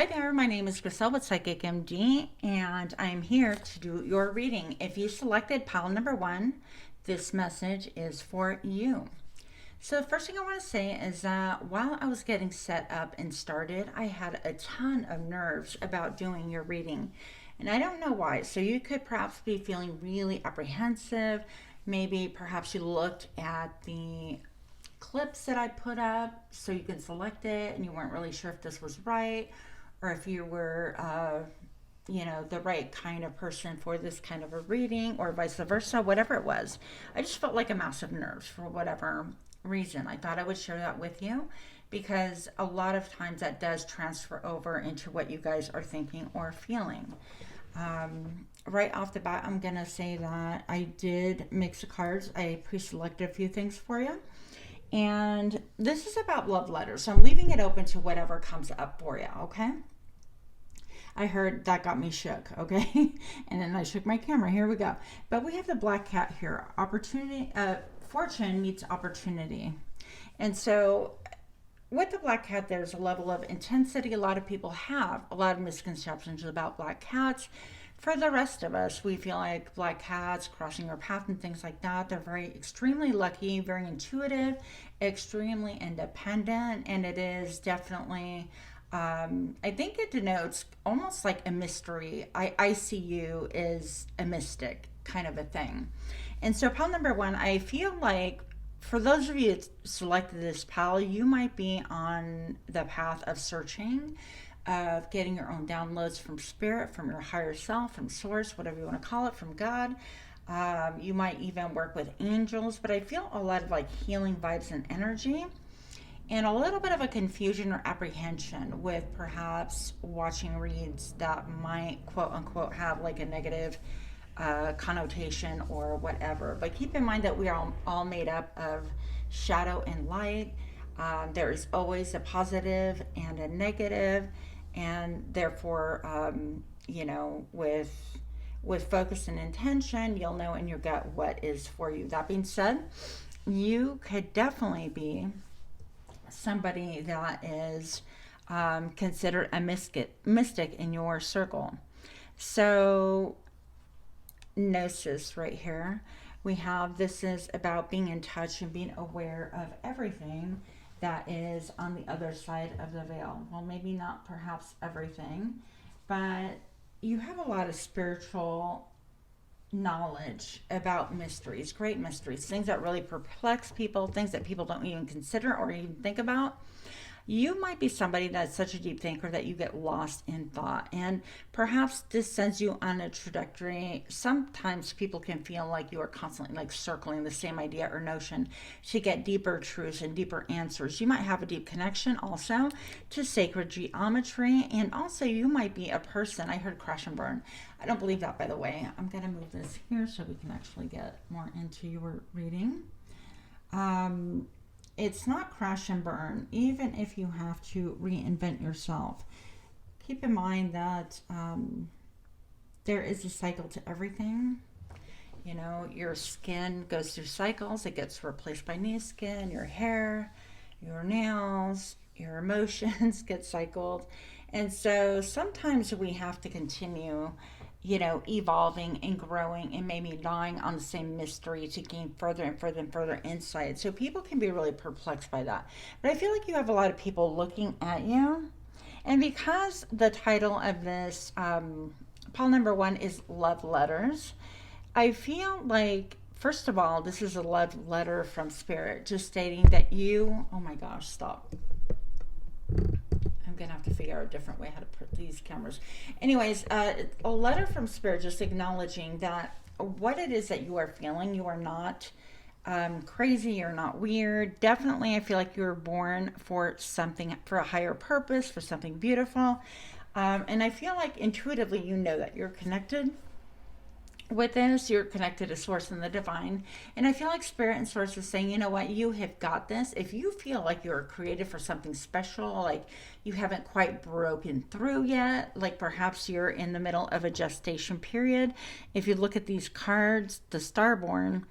Hi there, my name is Griselle with Psychic MD, and I'm here to do your reading. If you selected pile number 1, this message is for you. So the first thing I want to say is that while I was getting set up and started, I had a ton of nerves about doing your reading. And I don't know why. So you could perhaps be feeling really apprehensive. Maybe perhaps you looked at the clips that I put up so you can select it and you weren't really sure if this was right or if you were the right kind of person for this kind of a reading or vice versa, whatever it was. I just felt like a massive nerves for whatever reason. I thought I would share that with you because a lot of times that does transfer over into what you guys are thinking or feeling. Right off the bat, I'm going to say that I did mix the cards. I pre-selected a few things for you. And this is about love letters. So I'm leaving it open to whatever comes up for you, okay? I heard that got me shook, okay? And then I shook my camera. Here we go. But we have the black cat here. Opportunity, fortune meets opportunity. And so with the black cat, there's a level of intensity. A lot of people have a lot of misconceptions about black cats. For the rest of us, we feel like black cats crossing our path and things like that. They're very extremely lucky, very intuitive, extremely independent, and it is definitely, I think it denotes almost like a mystery. I see you is a mystic kind of a thing. And so pile number 1, I feel like for those of you that selected this pile, you might be on the path of searching, of getting your own downloads from spirit, from your higher self, from source, whatever you want to call it, from God. You might even work with angels, but I feel a lot of like healing vibes and energy and a little bit of a confusion or apprehension with perhaps watching reads that might quote unquote have like a negative connotation or whatever. But keep in mind that we are all made up of shadow and light. There is always a positive and a negative, and therefore, with focus and intention, you'll know in your gut what is for you. That being said, you could definitely be somebody that is considered a mystic in your circle. So, gnosis right here. We have this is about being in touch and being aware of everything that is on the other side of the veil. Well, maybe not perhaps everything, but you have a lot of spiritual knowledge about mysteries, great mysteries, things that really perplex people, things that people don't even consider or even think about. You might be somebody that's such a deep thinker that you get lost in thought, and perhaps this sends you on a trajectory. Sometimes people can feel like you are constantly like circling the same idea or notion to get deeper truths and deeper answers. You might have a deep connection also to sacred geometry, and also you might be a person. I heard crash and burn. I don't believe that, by the way. I'm going to move this here so we can actually get more into your reading. It's not crash and burn, even if you have to reinvent yourself. Keep in mind that there is a cycle to everything. You know, your skin goes through cycles. It gets replaced by new skin, your hair, your nails, your emotions get cycled. And so sometimes we have to continue evolving and growing and maybe lying on the same mystery to gain further and further and further insight. So people can be really perplexed by that. But I feel like you have a lot of people looking at you. And because the title of this, pile number 1 is love letters, I feel like, first of all, this is a love letter from spirit, just stating that you, oh my gosh, stop. I'm gonna have to figure out a different way how to put these cameras. Anyways, a letter from spirit just acknowledging that what it is that you are feeling, you are not crazy, you're not weird. Definitely, I feel like you were born for something, for a higher purpose, for something beautiful. And I feel like intuitively you know that you're connected with this, you're connected to source and the divine. And I feel like spirit and source is saying, you know what, you have got this. If you feel like you're created for something special, like you haven't quite broken through yet, like perhaps you're in the middle of a gestation period. If you look at these cards, the Starborn,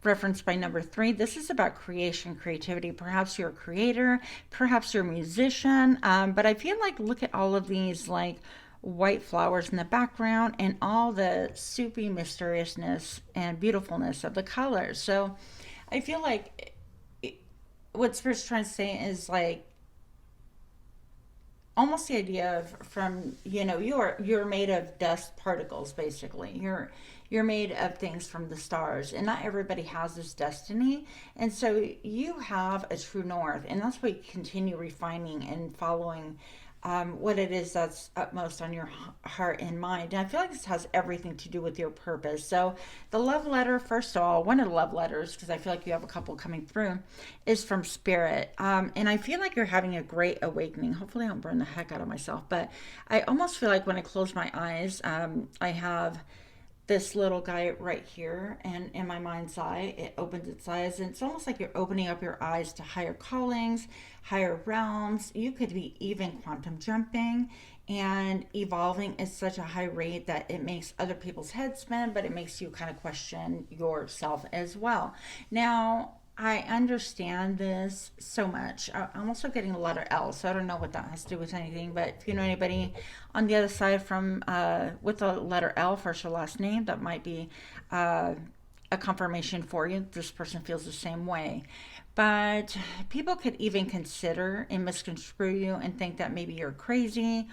referenced by number 3, this is about creation, creativity. Perhaps you're a creator, perhaps you're a musician, but I feel like look at all of these like white flowers in the background and all the soupy mysteriousness and beautifulness of the colors. So I feel like what Spirit's trying to say is like almost the idea of from, you know, you're made of dust particles basically. You're made of things from the stars, and not everybody has this destiny. And so you have a true north, and that's why you continue refining and following what it is that's utmost on your heart and mind. And I feel like this has everything to do with your purpose. So the love letter, first of all, one of the love letters, because I feel like you have a couple coming through, is from Spirit. And I feel like you're having a great awakening. Hopefully I don't burn the heck out of myself, but I almost feel like when I close my eyes, I have this little guy right here, and in my mind's eye it opens its eyes, and it's almost like you're opening up your eyes to higher callings, higher realms. You could be even quantum jumping and evolving at such a high rate that it makes other people's heads spin, but it makes you kind of question yourself as well. Now I understand this so much. I'm also getting the letter L, so I don't know what that has to do with anything. But if you know anybody on the other side from with the letter L, first or last name, that might be a confirmation for you. This person feels the same way. But people could even consider and misconstrue you and think that maybe you're crazy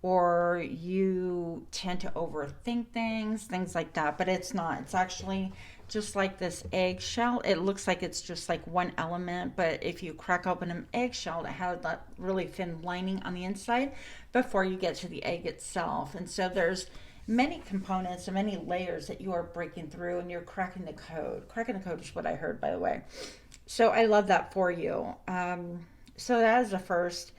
or you tend to overthink things like that. But it's not. It's actually just like this eggshell. It looks like it's just like one element, but if you crack open an eggshell, it has that really thin lining on the inside before you get to the egg itself. And so there's many components and many layers that you are breaking through, and you're cracking the code. Cracking the code is what I heard, by the way. So I love that for you. So that is the first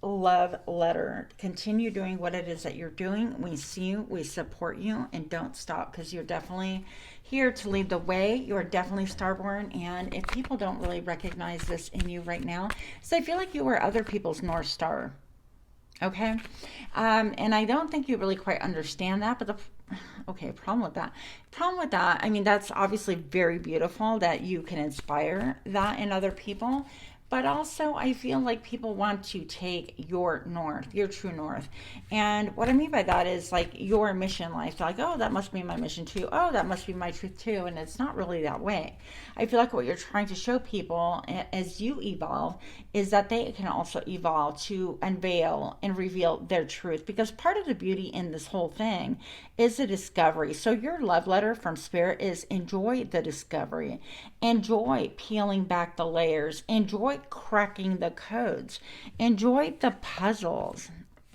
love letter. Continue doing what it is that you're doing. We see you, we support you, and don't stop, because you're definitely here to lead the way. You're definitely Starborn, and if people don't really recognize this in you right now, so I feel like you are other people's North Star. Okay, and I don't think you really quite understand that, but problem with that, I mean, that's obviously very beautiful that you can inspire that in other people. But also, I feel like people want to take your north, your true north. And what I mean by that is like your mission life. Like, oh, that must be my mission too. Oh, that must be my truth too. And it's not really that way. I feel like what you're trying to show people as you evolve is that they can also evolve to unveil and reveal their truth. Because part of the beauty in this whole thing is the discovery. So your love letter from Spirit is enjoy the discovery. Enjoy peeling back the layers. Enjoy cracking the codes. Enjoy the puzzles.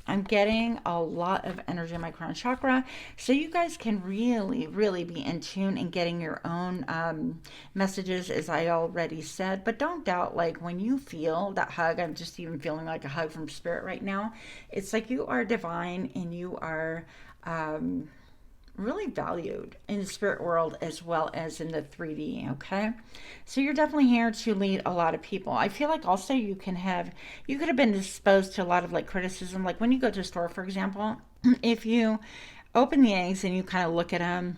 I'm getting a lot of energy in my crown chakra, so you guys can really, really be in tune and getting your own messages, as I already said. But don't doubt, like when you feel that hug, I'm just even feeling like a hug from Spirit right now. It's like you are divine and you are really valued in the spirit world as well as in the 3D. Okay, so you're definitely here to lead a lot of people. I feel like also you could have been exposed to a lot of like criticism, like when you go to a store, for example. If you open the eggs and you kind of look at them,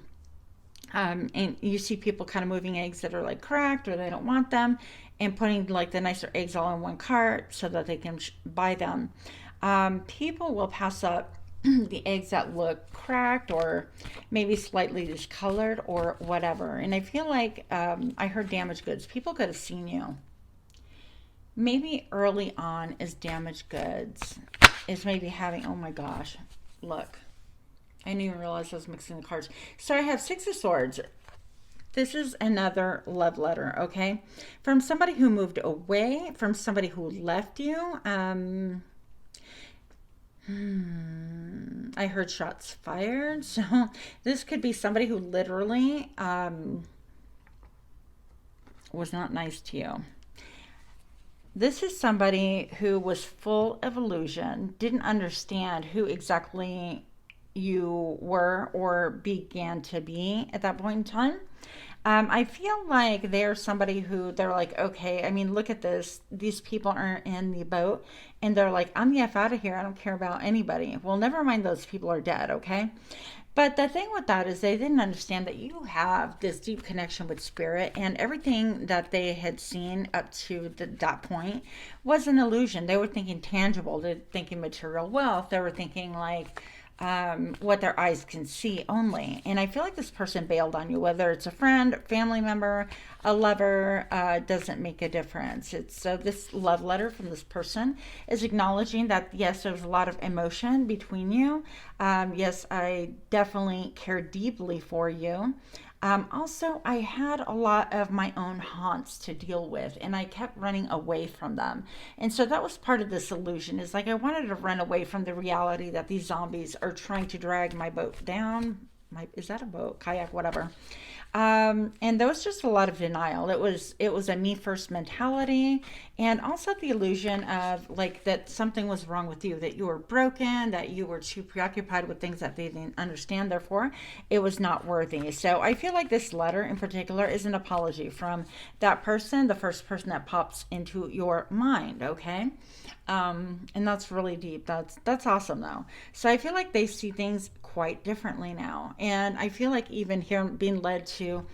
and you see people kind of moving eggs that are like cracked or they don't want them, and putting like the nicer eggs all in one cart so that they can buy them, people will pass up the eggs that look cracked or maybe slightly discolored or whatever. And I feel like I heard damaged goods. People could have seen you maybe early on as damaged goods, is maybe having, oh my gosh, look, I didn't even realize I was mixing the cards. So I have Six of Swords. This is another love letter, okay, from somebody who moved away, from somebody who left you. I heard shots fired. So this could be somebody who literally was not nice to you. This is somebody who was full of illusion, didn't understand who exactly you were or began to be at that point in time. I feel like they're somebody who they're like, okay, I mean, look at this. These people aren't in the boat. And they're like, I'm the F out of here. I don't care about anybody. Well, never mind, those people are dead, okay? But the thing with that is they didn't understand that you have this deep connection with spirit, and everything that they had seen up to that point was an illusion. They were thinking tangible, they were thinking material wealth, they were thinking like what their eyes can see only. And I feel like this person bailed on you, whether it's a friend, family member, a lover, doesn't make a difference. It's so this love letter from this person is acknowledging that yes, there's a lot of emotion between you. Yes, I definitely care deeply for you. Also, I had a lot of my own haunts to deal with, and I kept running away from them. And so that was part of this illusion. Is like I wanted to run away from the reality that these zombies are trying to drag my boat down. Is that a boat, kayak, whatever? And there was just a lot of denial. It was a me first mentality, and also the illusion of like that something was wrong with you, that you were broken, that you were too preoccupied with things that they didn't understand. Therefore, it was not worthy. So I feel like this letter in particular is an apology from that person, the first person that pops into your mind. Okay. And that's really deep. That's awesome though. So I feel like they see things quite differently now, and I feel like even here being led to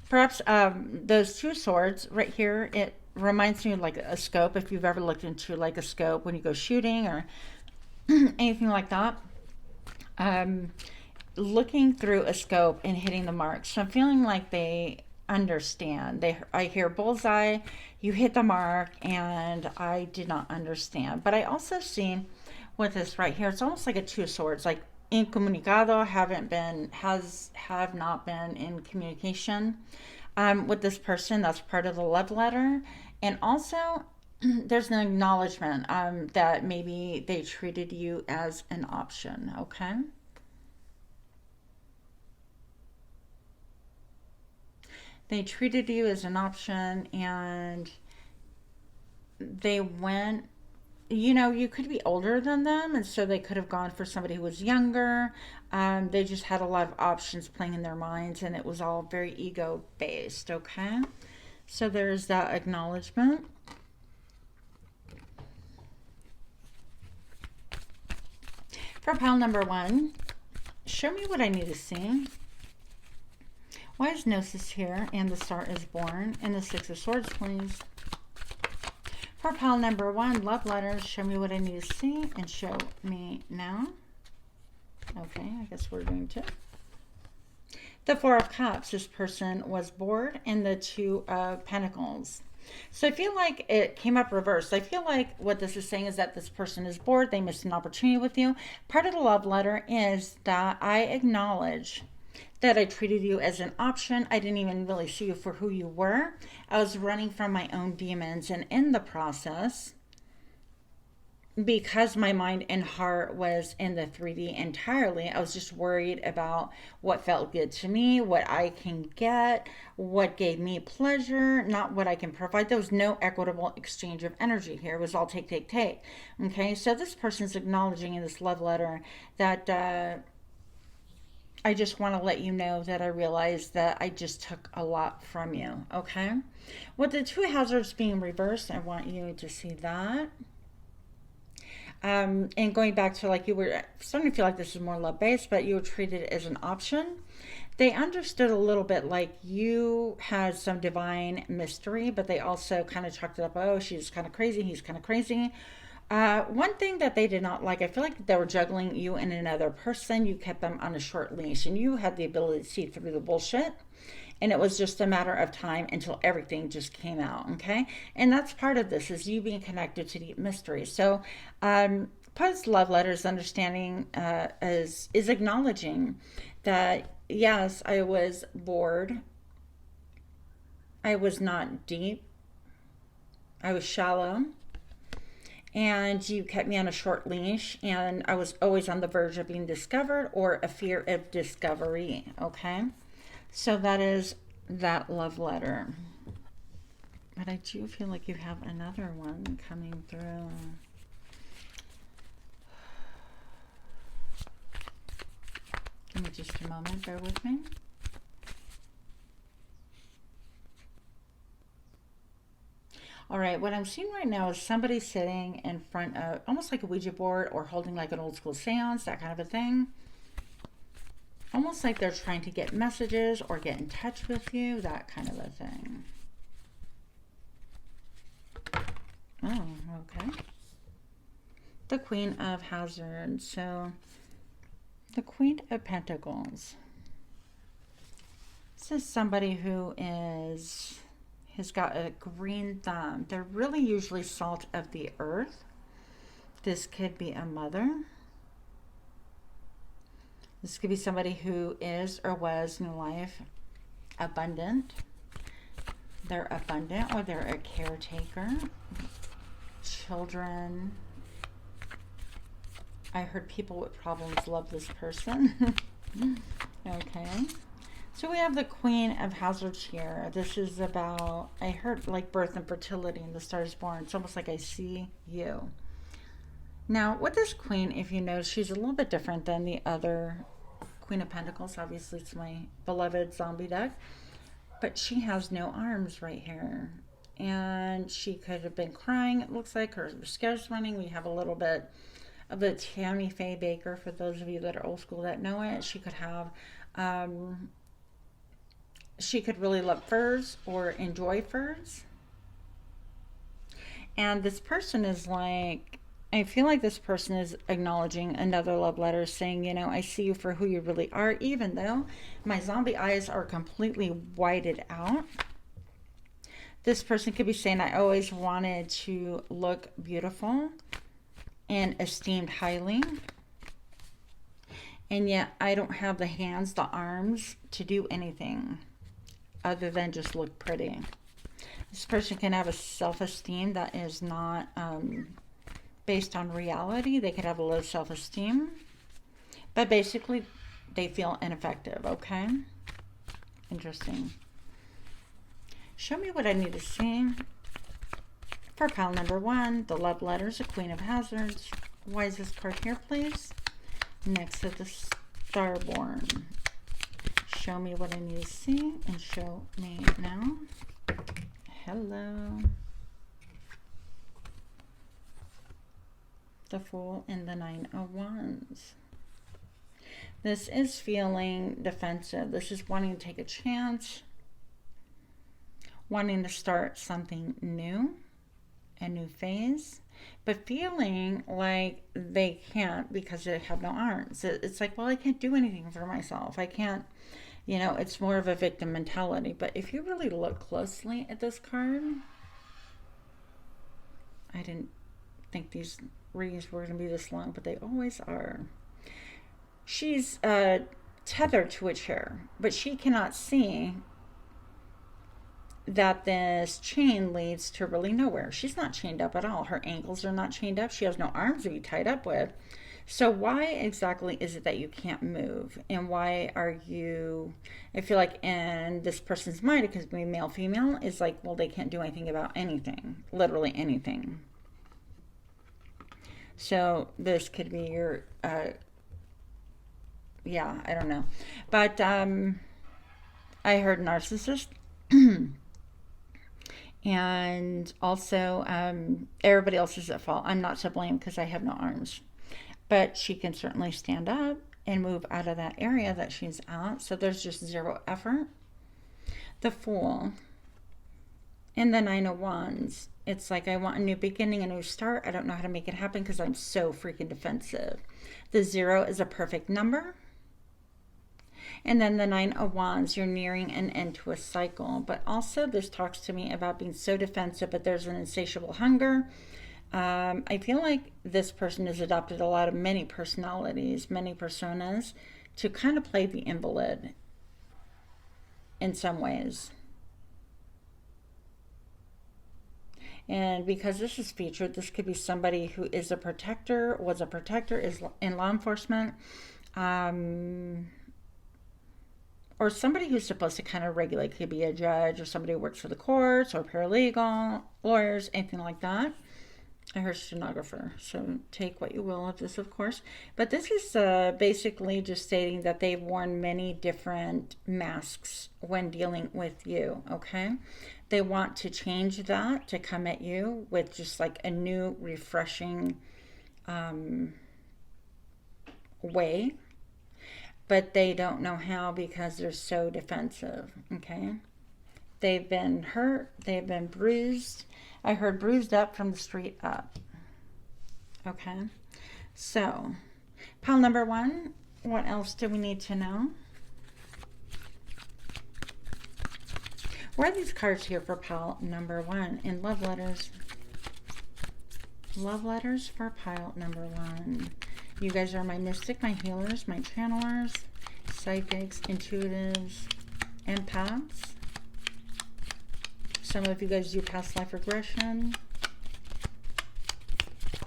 perhaps those two swords right here. It reminds me of like a scope. If you've ever looked into like a scope when you go shooting or anything like that, um, looking through a scope and hitting the mark. So I'm feeling like they understand. I hear bullseye, you hit the mark, and I did not understand. But I also see with this right here, it's almost like a two swords, like incomunicado, have not been in communication with this person. That's part of the love letter. And also there's an acknowledgement that maybe they treated you as an option. Okay. They treated you as an option, and they went, you could be older than them, and so they could have gone for somebody who was younger. They just had a lot of options playing in their minds, and it was all very ego based. Okay, so there's that acknowledgement. For pile number one, show me what I need to see. Why is Gnosis here and the star is born? And the Six of Swords, please. For pile number one, love letters, show me what I need to see and show me now. Okay, I guess we're going to. The Four of Cups, this person was bored, and the Two of Pentacles. So I feel like it came up reversed. I feel like what this is saying is that this person is bored. They missed an opportunity with you. Part of the love letter is that I acknowledge that I treated you as an option. I didn't even really see you for who you were. I was running from my own demons, and in the process, because my mind and heart was in the 3D entirely, I was just worried about what felt good to me, what I can get, what gave me pleasure, not what I can provide. There was no equitable exchange of energy here. It was all take, take, take. Okay, so this person's acknowledging in this love letter that I just want to let you know that I realized that I just took a lot from you, okay? With the two hazards being reversed, I want you to see that. And going back to like you were starting to feel like this is more love-based, but you were treated as an option. They understood a little bit like you had some divine mystery, but they also kind of chalked it up, oh, she's kind of crazy, he's kind of crazy. One thing that they did not like, I feel like they were juggling you and another person. You kept them on a short leash, and you had the ability to see through the bullshit. And it was just a matter of time until everything just came out, okay? And that's part of this, is you being connected to deep mystery. So part of love letters understanding is acknowledging that, yes, I was bored. I was not deep. I was shallow. And you kept me on a short leash, and I was always on the verge of being discovered or a fear of discovery, okay? So that is that love letter. But I do feel like you have another one coming through. Give me just a moment. Bear with me. All right, what I'm seeing right now is somebody sitting in front of almost like a Ouija board or holding like an old school seance, that kind of a thing. Almost like they're trying to get messages or get in touch with you, that kind of a thing. Oh, okay. The Queen of Hazards. So, the Queen of Pentacles. This is somebody who has got a green thumb. They're really usually salt of the earth. This could be a mother. This could be somebody who is or was in life abundant. They're abundant or they're a caretaker. Children. I heard people with problems love this person. Okay. So we have the Queen of Hazards here. This is about, I heard like birth and fertility and the stars born. It's almost like I see you. Now, with this queen, if you notice, she's a little bit different than the other Queen of Pentacles. Obviously, it's my beloved zombie deck. But she has no arms right here. And she could have been crying, it looks like. Her scare's running. We have a little bit of the Tammy Faye Baker, for those of you that are old school that know it. She could have... she could really love furs or enjoy furs. And this person is like, I feel like this person is acknowledging another love letter saying, you know, I see you for who you really are, even though my zombie eyes are completely whited out. This person could be saying, I always wanted to look beautiful and esteemed highly. And yet I don't have the hands, the arms to do anything other than just look pretty. This person can have a self-esteem that is not based on reality. They could have a low self-esteem, but basically they feel ineffective. Okay, interesting. Show me what I need to see for pile number 1, the love letters, the Queen of Hazards. Why is this card here, please? Next to the Starborn. Show me what I need to see and show me now. Hello. The Fool and the Nine of Wands. This is feeling defensive. This is wanting to take a chance, wanting to start something new, a new phase, but feeling like they can't because they have no arms. It's like, well, I can't do anything for myself. I can't, you know, it's more of a victim mentality. But if you really look closely at this card, I didn't think these readings were going to be this long, but they always are. She's tethered to a chair, but she cannot see that this chain leads to really nowhere. She's not chained up at all. Her ankles are not chained up. She has no arms to be tied up with. So why exactly is it that you can't move? And why are you, I feel like in this person's mind, because being male, female, is like, well, they can't do anything about anything. Literally anything. So this could be your, yeah, I don't know. But I heard narcissist. And also, everybody else is at fault. I'm not to blame because I have no arms. But she can certainly stand up and move out of that area that she's at. So there's just zero effort. The Fool and the Nine of Wands. It's like, I want a new beginning, a new start. I don't know how to make it happen because I'm so freaking defensive. The 0 is a perfect number. And then the Nine of Wands, you're nearing an end to a cycle. But also this talks to me about being so defensive, but there's an insatiable hunger. I feel like this person has adopted a lot of many personalities, many personas, to kind of play the invalid in some ways. And because this is featured, this could be somebody who is a protector, was a protector, is in law enforcement, or somebody who's supposed to kind of regulate. Could be a judge or somebody who works for the courts or paralegal, lawyers, anything like that. I heard stenographer, so take what you will of this, of course. But this is basically just stating that they've worn many different masks when dealing with you, okay? They want to change that to come at you with just like a new, refreshing way, but they don't know how because they're so defensive, okay? They've been hurt, they've been bruised. I heard bruised up from the street up. Okay, so pile number one, what else do we need to know? What are these cards here for pile number one in love letters? Love letters for pile number one. You guys are my mystic, my healers, my channelers, psychics, intuitives, empaths. Some of you guys do past life regression.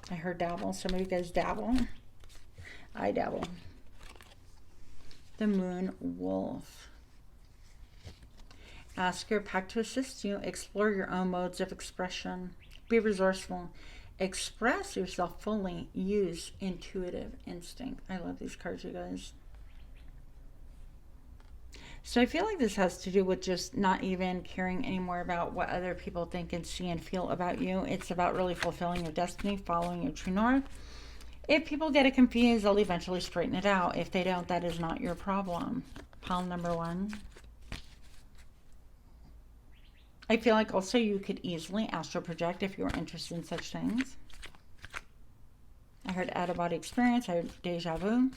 I heard dabble. Some of you guys dabble. I dabble. The Moon Wolf. Ask your pack to assist you. Explore your own modes of expression. Be resourceful. Express yourself fully. Use intuitive instinct. I love these cards, you guys. So I feel like this has to do with just not even caring anymore about what other people think and see and feel about you. It's about really fulfilling your destiny, following your true north. If people get it confused, they'll eventually straighten it out. If they don't, that is not your problem. Pile number one. I feel like also you could easily astral project if you were interested in such things. I heard out-of-body experience. I heard deja vu.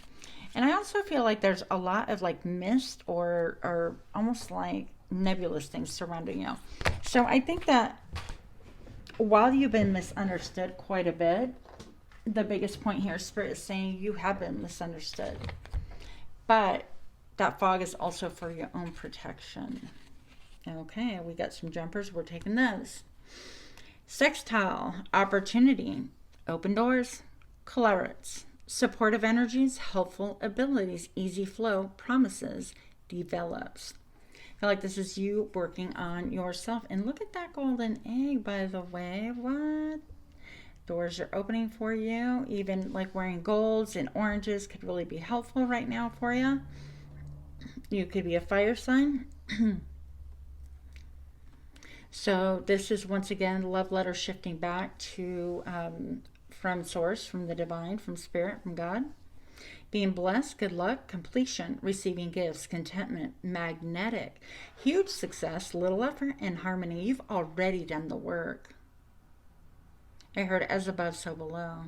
And I also feel like there's a lot of like mist or almost like nebulous things surrounding you. So I think that while you've been misunderstood quite a bit, the biggest point here, Spirit is saying you have been misunderstood. But that fog is also for your own protection. Okay, we got some jumpers. We're taking those. Sextile, opportunity, open doors, clarets. Supportive energies, helpful abilities, easy flow, promises, develops. I feel like this is you working on yourself. And look at that golden egg, by the way. What? Doors are opening for you. Even like wearing golds and oranges could really be helpful right now for you. You could be a fire sign. So this is once again love letter shifting back to from source, from the divine, from spirit, from God. Being blessed, good luck, completion, receiving gifts, contentment, magnetic, huge success, little effort, and harmony. You've already done the work. I heard as above, so below.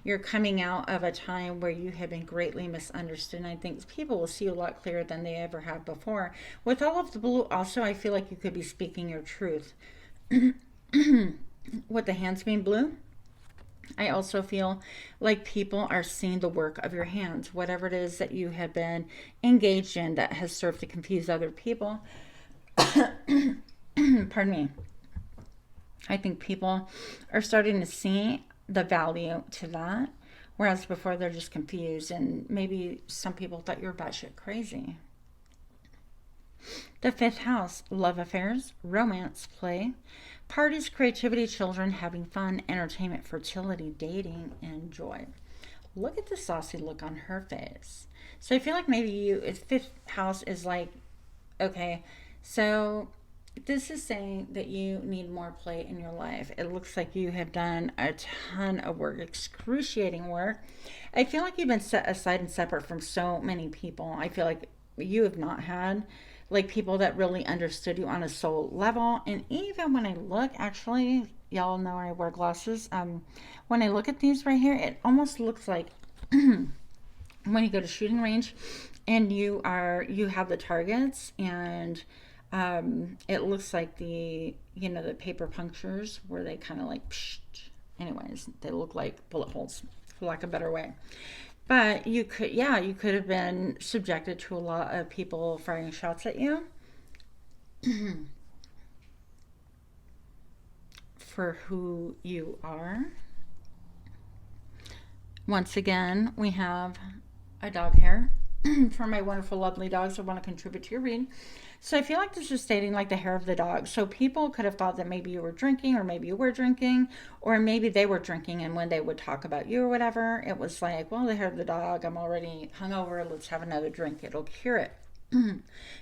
You're coming out of a time where you have been greatly misunderstood. And I think people will see you a lot clearer than they ever have before. With all of the blue, also, I feel like you could be speaking your truth. With the hands being blue, I also feel like people are seeing the work of your hands, whatever it is that you have been engaged in that has served to confuse other people. Pardon me. I think people are starting to see the value to that, whereas before they're just confused, and maybe some people thought you were batshit crazy. The fifth house, love affairs, romance, play, parties, creativity, children, having fun, entertainment, fertility, dating, and joy. Look at the saucy look on her face. So I feel like maybe you, fifth house is like, okay, so this is saying that you need more play in your life. It looks like you have done a ton of work, excruciating work. I feel like you've been set aside and separate from so many people. I feel like you have not had like people that really understood you on a soul level. And even when I look, actually, y'all know I wear glasses. When I look at these right here, it almost looks like when you go to shooting range and you have the targets, and it looks like the paper punctures where they kind of like anyways, they look like bullet holes, for lack of a better way. But you could have been subjected to a lot of people firing shots at you for who you are. Once again, we have a dog hair. for my wonderful, lovely dogs that want to contribute to your reading. So I feel like this is stating like the hair of the dog. So people could have thought that maybe you were drinking, or maybe you were drinking, or maybe they were drinking, and when they would talk about you or whatever, it was like, well, the hair of the dog, I'm already hungover, let's have another drink, it'll cure it.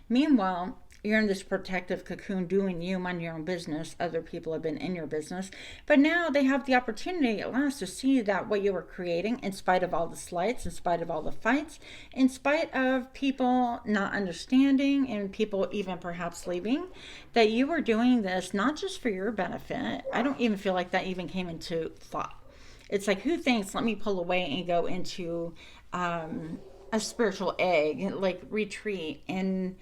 Meanwhile, you're in this protective cocoon doing you, mind your own business. Other people have been in your business. But now they have the opportunity at last to see that what you were creating, in spite of all the slights, in spite of all the fights, in spite of people not understanding and people even perhaps leaving, that you were doing this not just for your benefit. I don't even feel like that even came into thought. It's like, who thinks, let me pull away and go into a spiritual egg, like retreat, and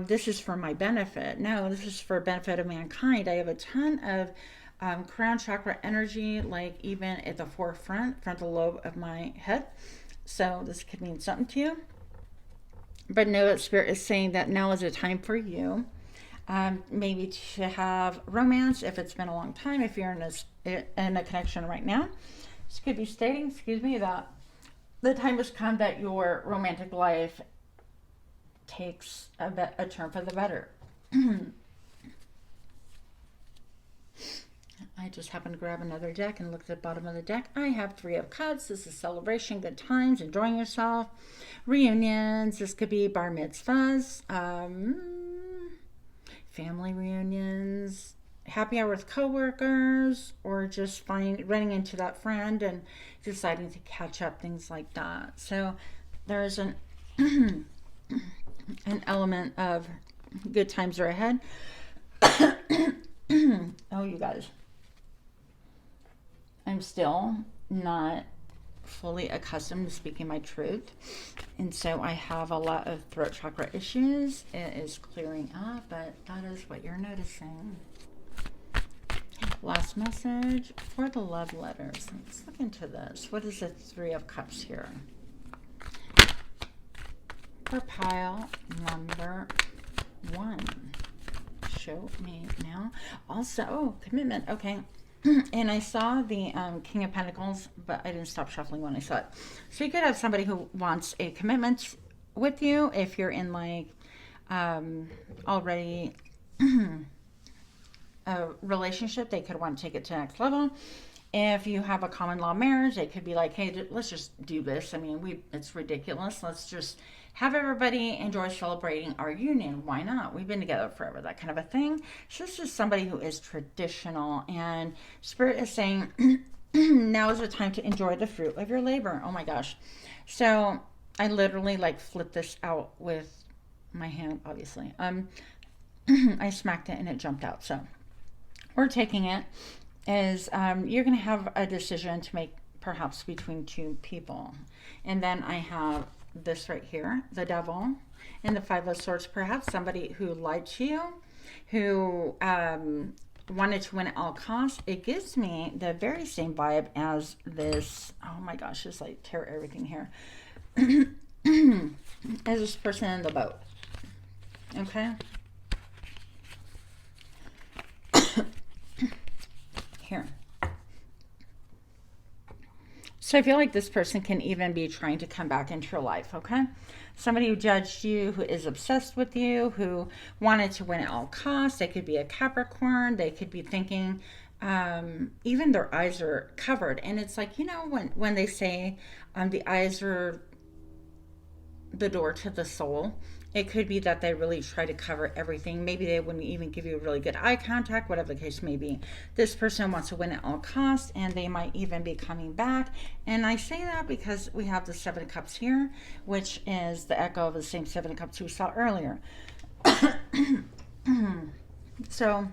this is for my benefit. No, this is for benefit of mankind. I have a ton of crown chakra energy, like even at the frontal lobe of my head. So this could mean something to you. But know that Spirit is saying that now is a time for you. Maybe to have romance if it's been a long time, if you're in a connection right now. This could be stating, that the time has come that your romantic life takes a turn for the better. I just happened to grab another deck and look at the bottom of the deck. I have 3 of Cups. This is celebration, good times, enjoying yourself, reunions. This could be bar mitzvahs, family reunions, happy hour with coworkers, or just running into that friend and deciding to catch up, things like that. So there's an element of good times are ahead. Oh, you guys, I'm still not fully accustomed to speaking my truth, and so I have a lot of throat chakra issues. It is clearing up, but that is what you're noticing. Last message for the love letters. Let's look into this. What is the 3 of Cups here? For pile number 1. Show me now. Also, oh, commitment. Okay. And I saw the King of Pentacles, but I didn't stop shuffling when I saw it. So you could have somebody who wants a commitment with you if you're in like already a relationship. They could want to take it to the next level. If you have a common law marriage, they could be like, hey, let's just do this. I mean, it's ridiculous. Let's just have everybody enjoy celebrating our union. Why not? We've been together forever, that kind of a thing. So this is somebody who is traditional, and Spirit is saying now is the time to enjoy the fruit of your labor. Oh my gosh. So I literally like flipped this out with my hand, obviously. I smacked it and it jumped out. So we're taking it is you're going to have a decision to make, perhaps between 2 people. And then I have this right here, the Devil, and the 5 of Swords. Perhaps somebody who lied to you, who wanted to win at all costs. It gives me the very same vibe as this. Oh my gosh, just like tear everything here. As this person in the boat. Okay. Here. So I feel like this person can even be trying to come back into your life, okay? Somebody who judged you, who is obsessed with you, who wanted to win at all costs. They could be a Capricorn. They could be thinking, even their eyes are covered. And it's like, when they say the eyes are the door to the soul, it could be that they really try to cover everything. Maybe they wouldn't even give you really good eye contact, whatever the case may be. This person wants to win at all costs, and they might even be coming back. And I say that because we have the 7 of Cups here, which is the echo of the same 7 of Cups we saw earlier. So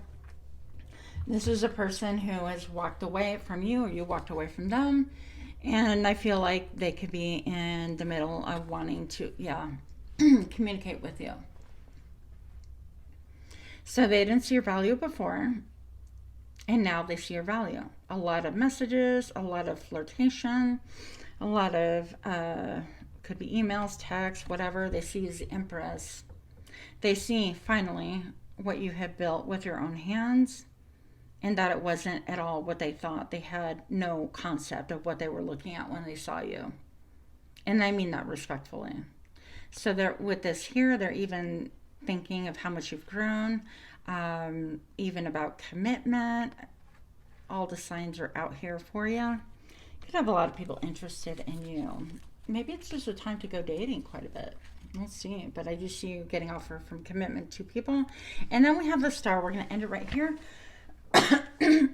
this is a person who has walked away from you, or you walked away from them. And I feel like they could be in the middle of wanting to, communicate with you. So they didn't see your value before, and now they see your value. A lot of messages, a lot of flirtation, a lot of, could be emails, texts, whatever. They see as the Empress. They see, finally, what you have built with your own hands, and that it wasn't at all what they thought. They had no concept of what they were looking at when they saw you. And I mean that respectfully. So they're with this here, they're even thinking of how much you've grown, even about commitment. All the signs are out here for you. You could have a lot of people interested in you. Maybe it's just a time to go dating quite a bit. We'll see. But I do see you getting offer from commitment to people. And then we have the star. We're going to end it right here. The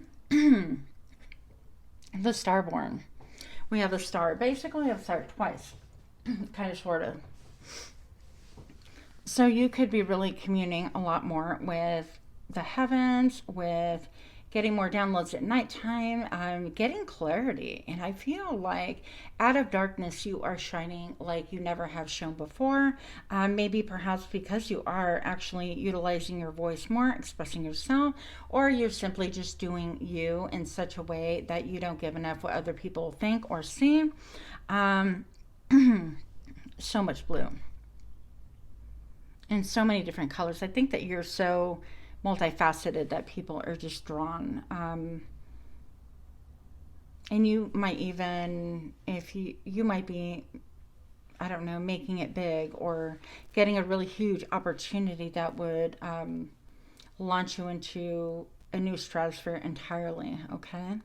starborn. We have the star. Basically, we have the star twice. Kind of, sort of. So you could be really communing a lot more with the heavens, with getting more downloads at nighttime, getting clarity. And I feel like out of darkness, you are shining like you never have shown before. Maybe perhaps because you are actually utilizing your voice more, expressing yourself, or you're simply just doing you in such a way that you don't give enough what other people think or see. So much blue. In so many different colors. I think that you're so multifaceted that people are just drawn. And you might even, if you might be, I don't know, making it big or getting a really huge opportunity that would launch you into a new stratosphere entirely, okay?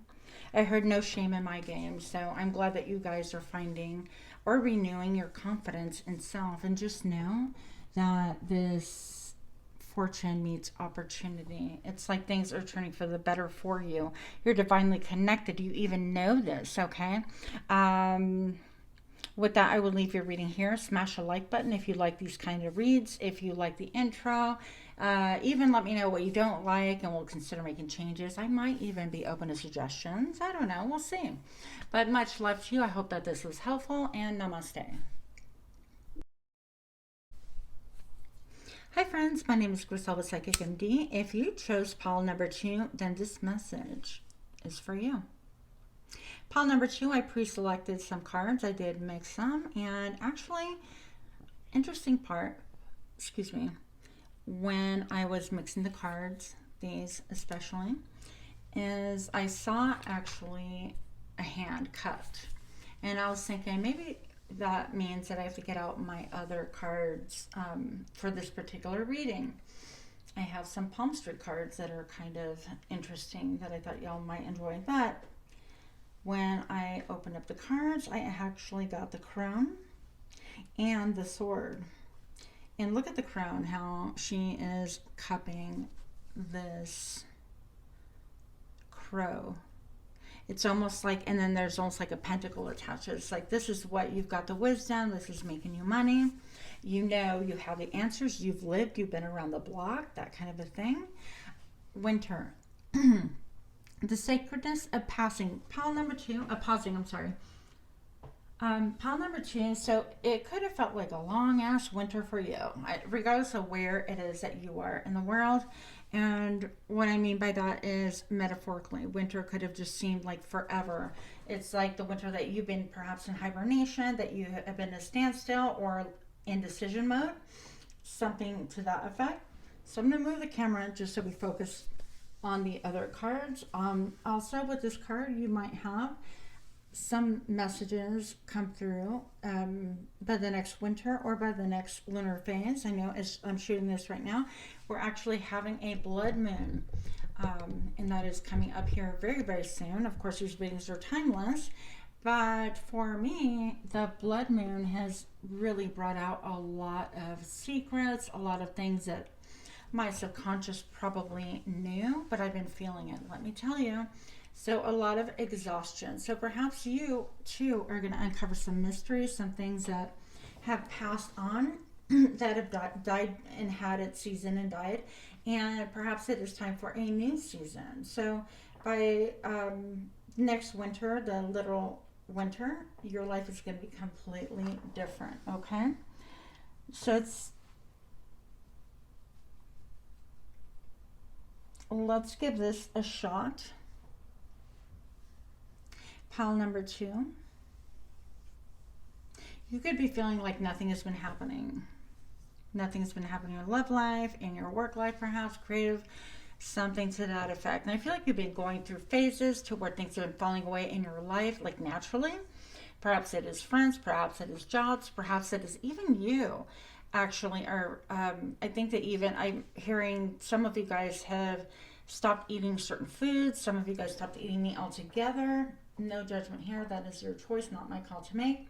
I heard no shame in my game, so I'm glad that you guys are finding or renewing your confidence in self, and just know that this fortune meets opportunity. It's like things are turning for the better for you. You're divinely connected. You even know this, okay? With that, I will leave your reading here. Smash a like button if you like these kind of reads. If you like the intro, even let me know what you don't like, and we'll consider making changes. I might even be open to suggestions. I don't know. We'll see. But much love to you. I hope that this was helpful, and namaste. Hi friends, my name is Griselda Psychic MD. If you chose pile number 2, then this message is for you. Pile number 2, I pre-selected some cards. I did mix some, and actually, interesting part, excuse me, when I was mixing the cards, these especially, is I saw actually a hand cut. And I was thinking maybe that means that I have to get out my other cards for this particular reading. I have some palm street cards that are kind of interesting that I thought y'all might enjoy. But when I opened up the cards, I actually got the crown and the sword. And look at the crown, how she is cupping this crow. It's almost like, and then there's almost like a pentacle attached. It's like, this is what you've got, the wisdom. This is making you money. You know, you have the answers. You've lived. You've been around the block, that kind of a thing. Winter. The sacredness of passing. Pile number 2, pausing, I'm sorry. Pile number 2, so it could have felt like a long ass winter for you, regardless of where it is that you are in the world. And what I mean by that is metaphorically, winter could have just seemed like forever. It's like the winter that you've been perhaps in hibernation, that you have been in a standstill or in decision mode, something to that effect. So I'm going to move the camera just so we focus on the other cards. Also with this card, you might have some messages come through by the next winter or by the next lunar phase. I know as I'm shooting this right now, we're actually having a blood moon, and that is coming up here very, very soon. Of course, these readings are timeless, but for me, the blood moon has really brought out a lot of secrets, a lot of things that my subconscious probably knew, but I've been feeling it, let me tell you. So a lot of exhaustion. So perhaps you too are going to uncover some mysteries, some things that have passed on, that have died and had its season and died. And perhaps it is time for a new season. So by next winter, the literal winter, your life is going to be completely different. Okay. So let's give this a shot. Pile number 2. You could be feeling like nothing has been happening. Nothing has been happening in your love life, in your work life, perhaps, creative, something to that effect. And I feel like you've been going through phases to where things have been falling away in your life, like naturally. Perhaps it is friends, perhaps it is jobs, perhaps it is even you actually are. I think that even I'm hearing some of you guys have stopped eating certain foods. Some of you guys stopped eating meat altogether. No judgment here. That is your choice, not my call to make.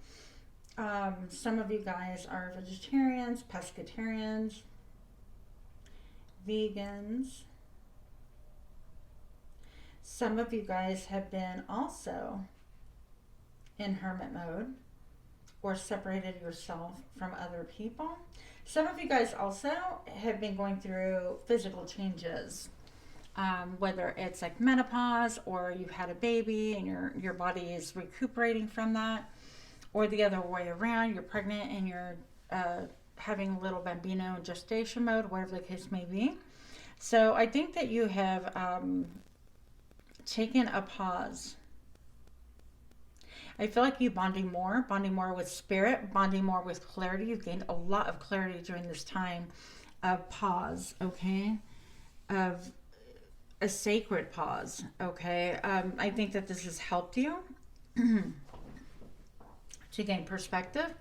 Some of you guys are vegetarians, pescatarians, vegans. Some of you guys have been also in hermit mode or separated yourself from other people. Some of you guys also have been going through physical changes, whether it's like menopause or you've had a baby and your body is recuperating from that, or the other way around, you're pregnant and you're having a little bambino in gestation mode, whatever the case may be. So I think that you have taken a pause. I feel like you bonding more with spirit, bonding more with clarity. You've gained a lot of clarity during this time of pause, okay? Of a sacred pause, okay? I think that this has helped you to gain perspective,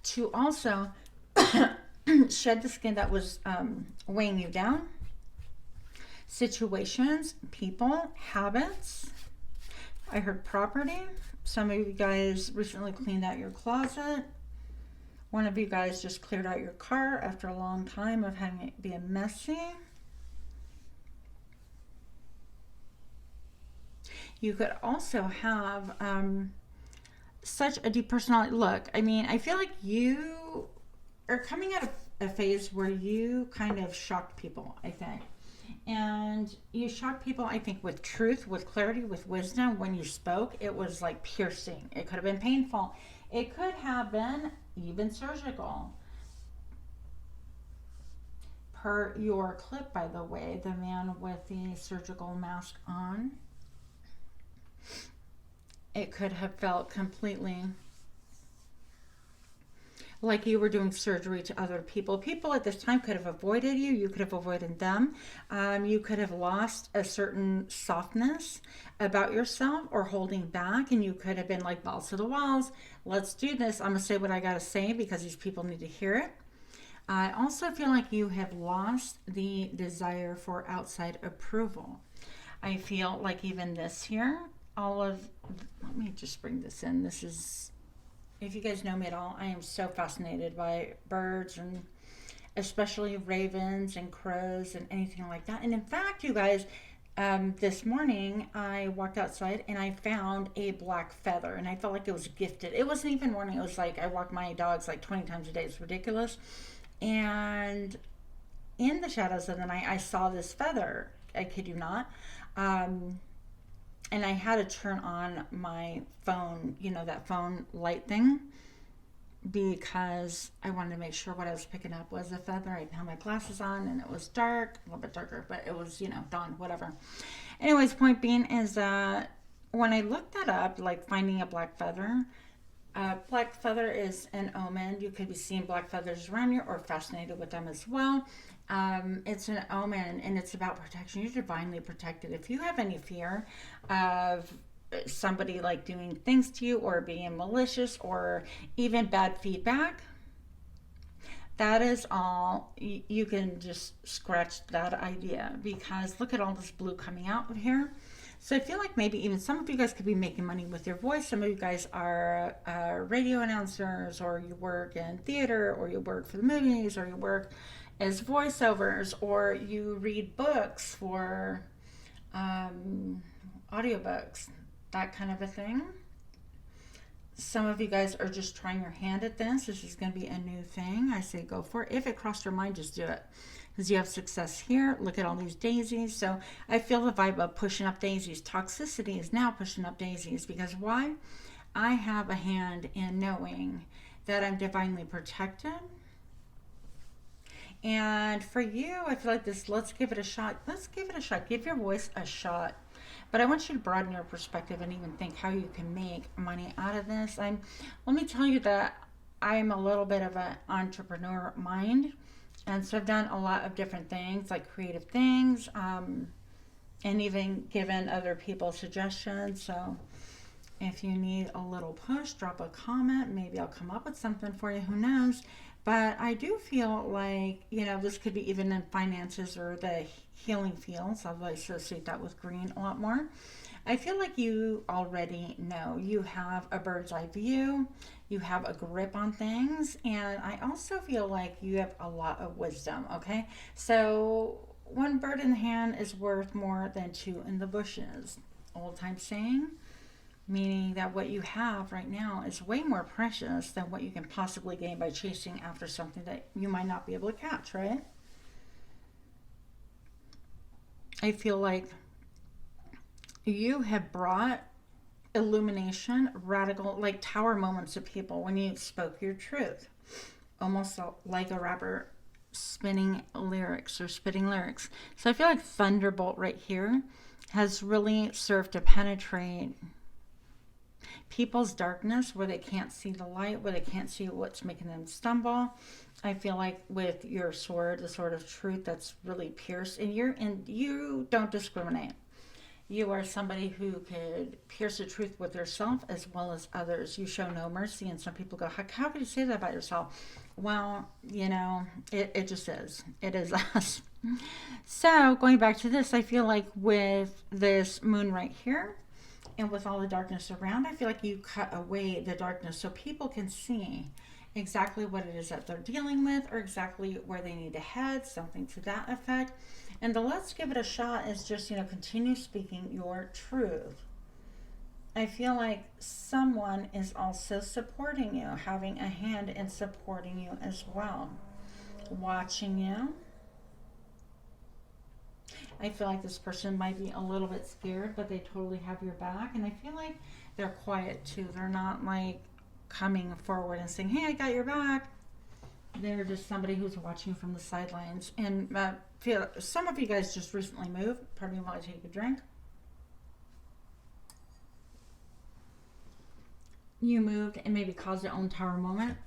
to also shed the skin that was weighing you down, situations, people, habits. I heard property. Some of you guys recently cleaned out your closet. One of you guys just cleared out your car after a long time of having it be messy. You could also have such a deep personality. Look, I mean, I feel like you are coming out of a phase where you kind of shocked people, I think. And you shocked people, I think, with truth, with clarity, with wisdom. When you spoke, it was like piercing. It could have been painful. It could have been even surgical. Per your clip, by the way, the man with the surgical mask on, it could have felt completely like you were doing surgery to other people. People at this time could have avoided you. You could have avoided them. You could have lost a certain softness about yourself or holding back. And you could have been like balls to the walls. Let's do this. I'm going to say what I got to say because these people need to hear it. I also feel like you have lost the desire for outside approval. I feel like even this here, let me just bring this in. This is, if you guys know me at all, I am so fascinated by birds, and especially ravens and crows and anything like that. And in fact, you guys, this morning I walked outside and I found a black feather, and I felt like it was gifted. It wasn't even morning. It was like I walk my dogs like 20 times a day. It's ridiculous. And in the shadows of the night, I saw this feather. I kid you not. And I had to turn on my phone, you know, that phone light thing, because I wanted to make sure what I was picking up was a feather. I didn't have my glasses on, and it was dark, a little bit darker, but it was, you know, dawn, whatever. Anyways, point being is that when I looked that up, like finding a black feather is an omen. You could be seeing black feathers around you or fascinated with them as well. It's an omen, and it's about protection. You're divinely protected. If you have any fear of somebody like doing things to you or being malicious or even bad feedback, that is all. You can just scratch that idea, because look at all this blue coming out of here. So I feel like maybe even some of you guys could be making money with your voice. Some of you guys are radio announcers, or you work in theater, or you work for the movies, or you work as voiceovers, or you read books for audiobooks, that kind of a thing. Some of you guys are just trying your hand at this. This is going to be a new thing. I say go for it. If it crossed your mind, just do it, because you have success here. Look at all these daisies. So I feel the vibe of pushing up daisies. Toxicity is now pushing up daisies, because why? I have a hand in knowing that I'm divinely protected. And for you, I feel like this, let's give it a shot. Let's give it a shot. Give your voice a shot. But I want you to broaden your perspective and even think how you can make money out of this. Let me tell you that I'm a little bit of an entrepreneur mind. And so I've done a lot of different things, like creative things, and even given other people suggestions. So If you need a little push, drop a comment. Maybe I'll come up with something for you. Who knows? But I do feel like, you know, this could be even in finances or the healing fields. I'll associate that with green a lot more. I feel like you already know. You have a bird's eye view. You have a grip on things. And I also feel like you have a lot of wisdom, okay? So one bird in the hand is worth more than two in the bushes. Old time saying, meaning that what you have right now is way more precious than what you can possibly gain by chasing after something that you might not be able to catch, right? I feel like you have brought illumination, radical, like tower moments to people when you spoke your truth. Almost like a rapper spinning lyrics or spitting lyrics. So I feel like Thunderbolt right here has really served to penetrate people's darkness where they can't see the light, where they can't see what's making them stumble. I feel like with your sword, the sword of truth that's really pierced, and you don't discriminate. You are somebody who could pierce the truth with yourself as well as others. You show no mercy, and some people go, how could you say that about yourself? Well, you know, it just is. It is us. So going back to this, I feel like with this moon right here, and with all the darkness around, I feel like you cut away the darkness so people can see exactly what it is that they're dealing with or exactly where they need to head, something to that effect. And the let's give it a shot is just, you know, continue speaking your truth. I feel like someone is also supporting you, having a hand in supporting you as well, watching you. I feel like this person might be a little bit scared, but they totally have your back. And I feel like they're quiet too. They're not like coming forward and saying, hey, I got your back. They're just somebody who's watching from the sidelines. And feel some of you guys just recently moved. Pardon me while I take a drink. You moved and maybe caused your own tower moment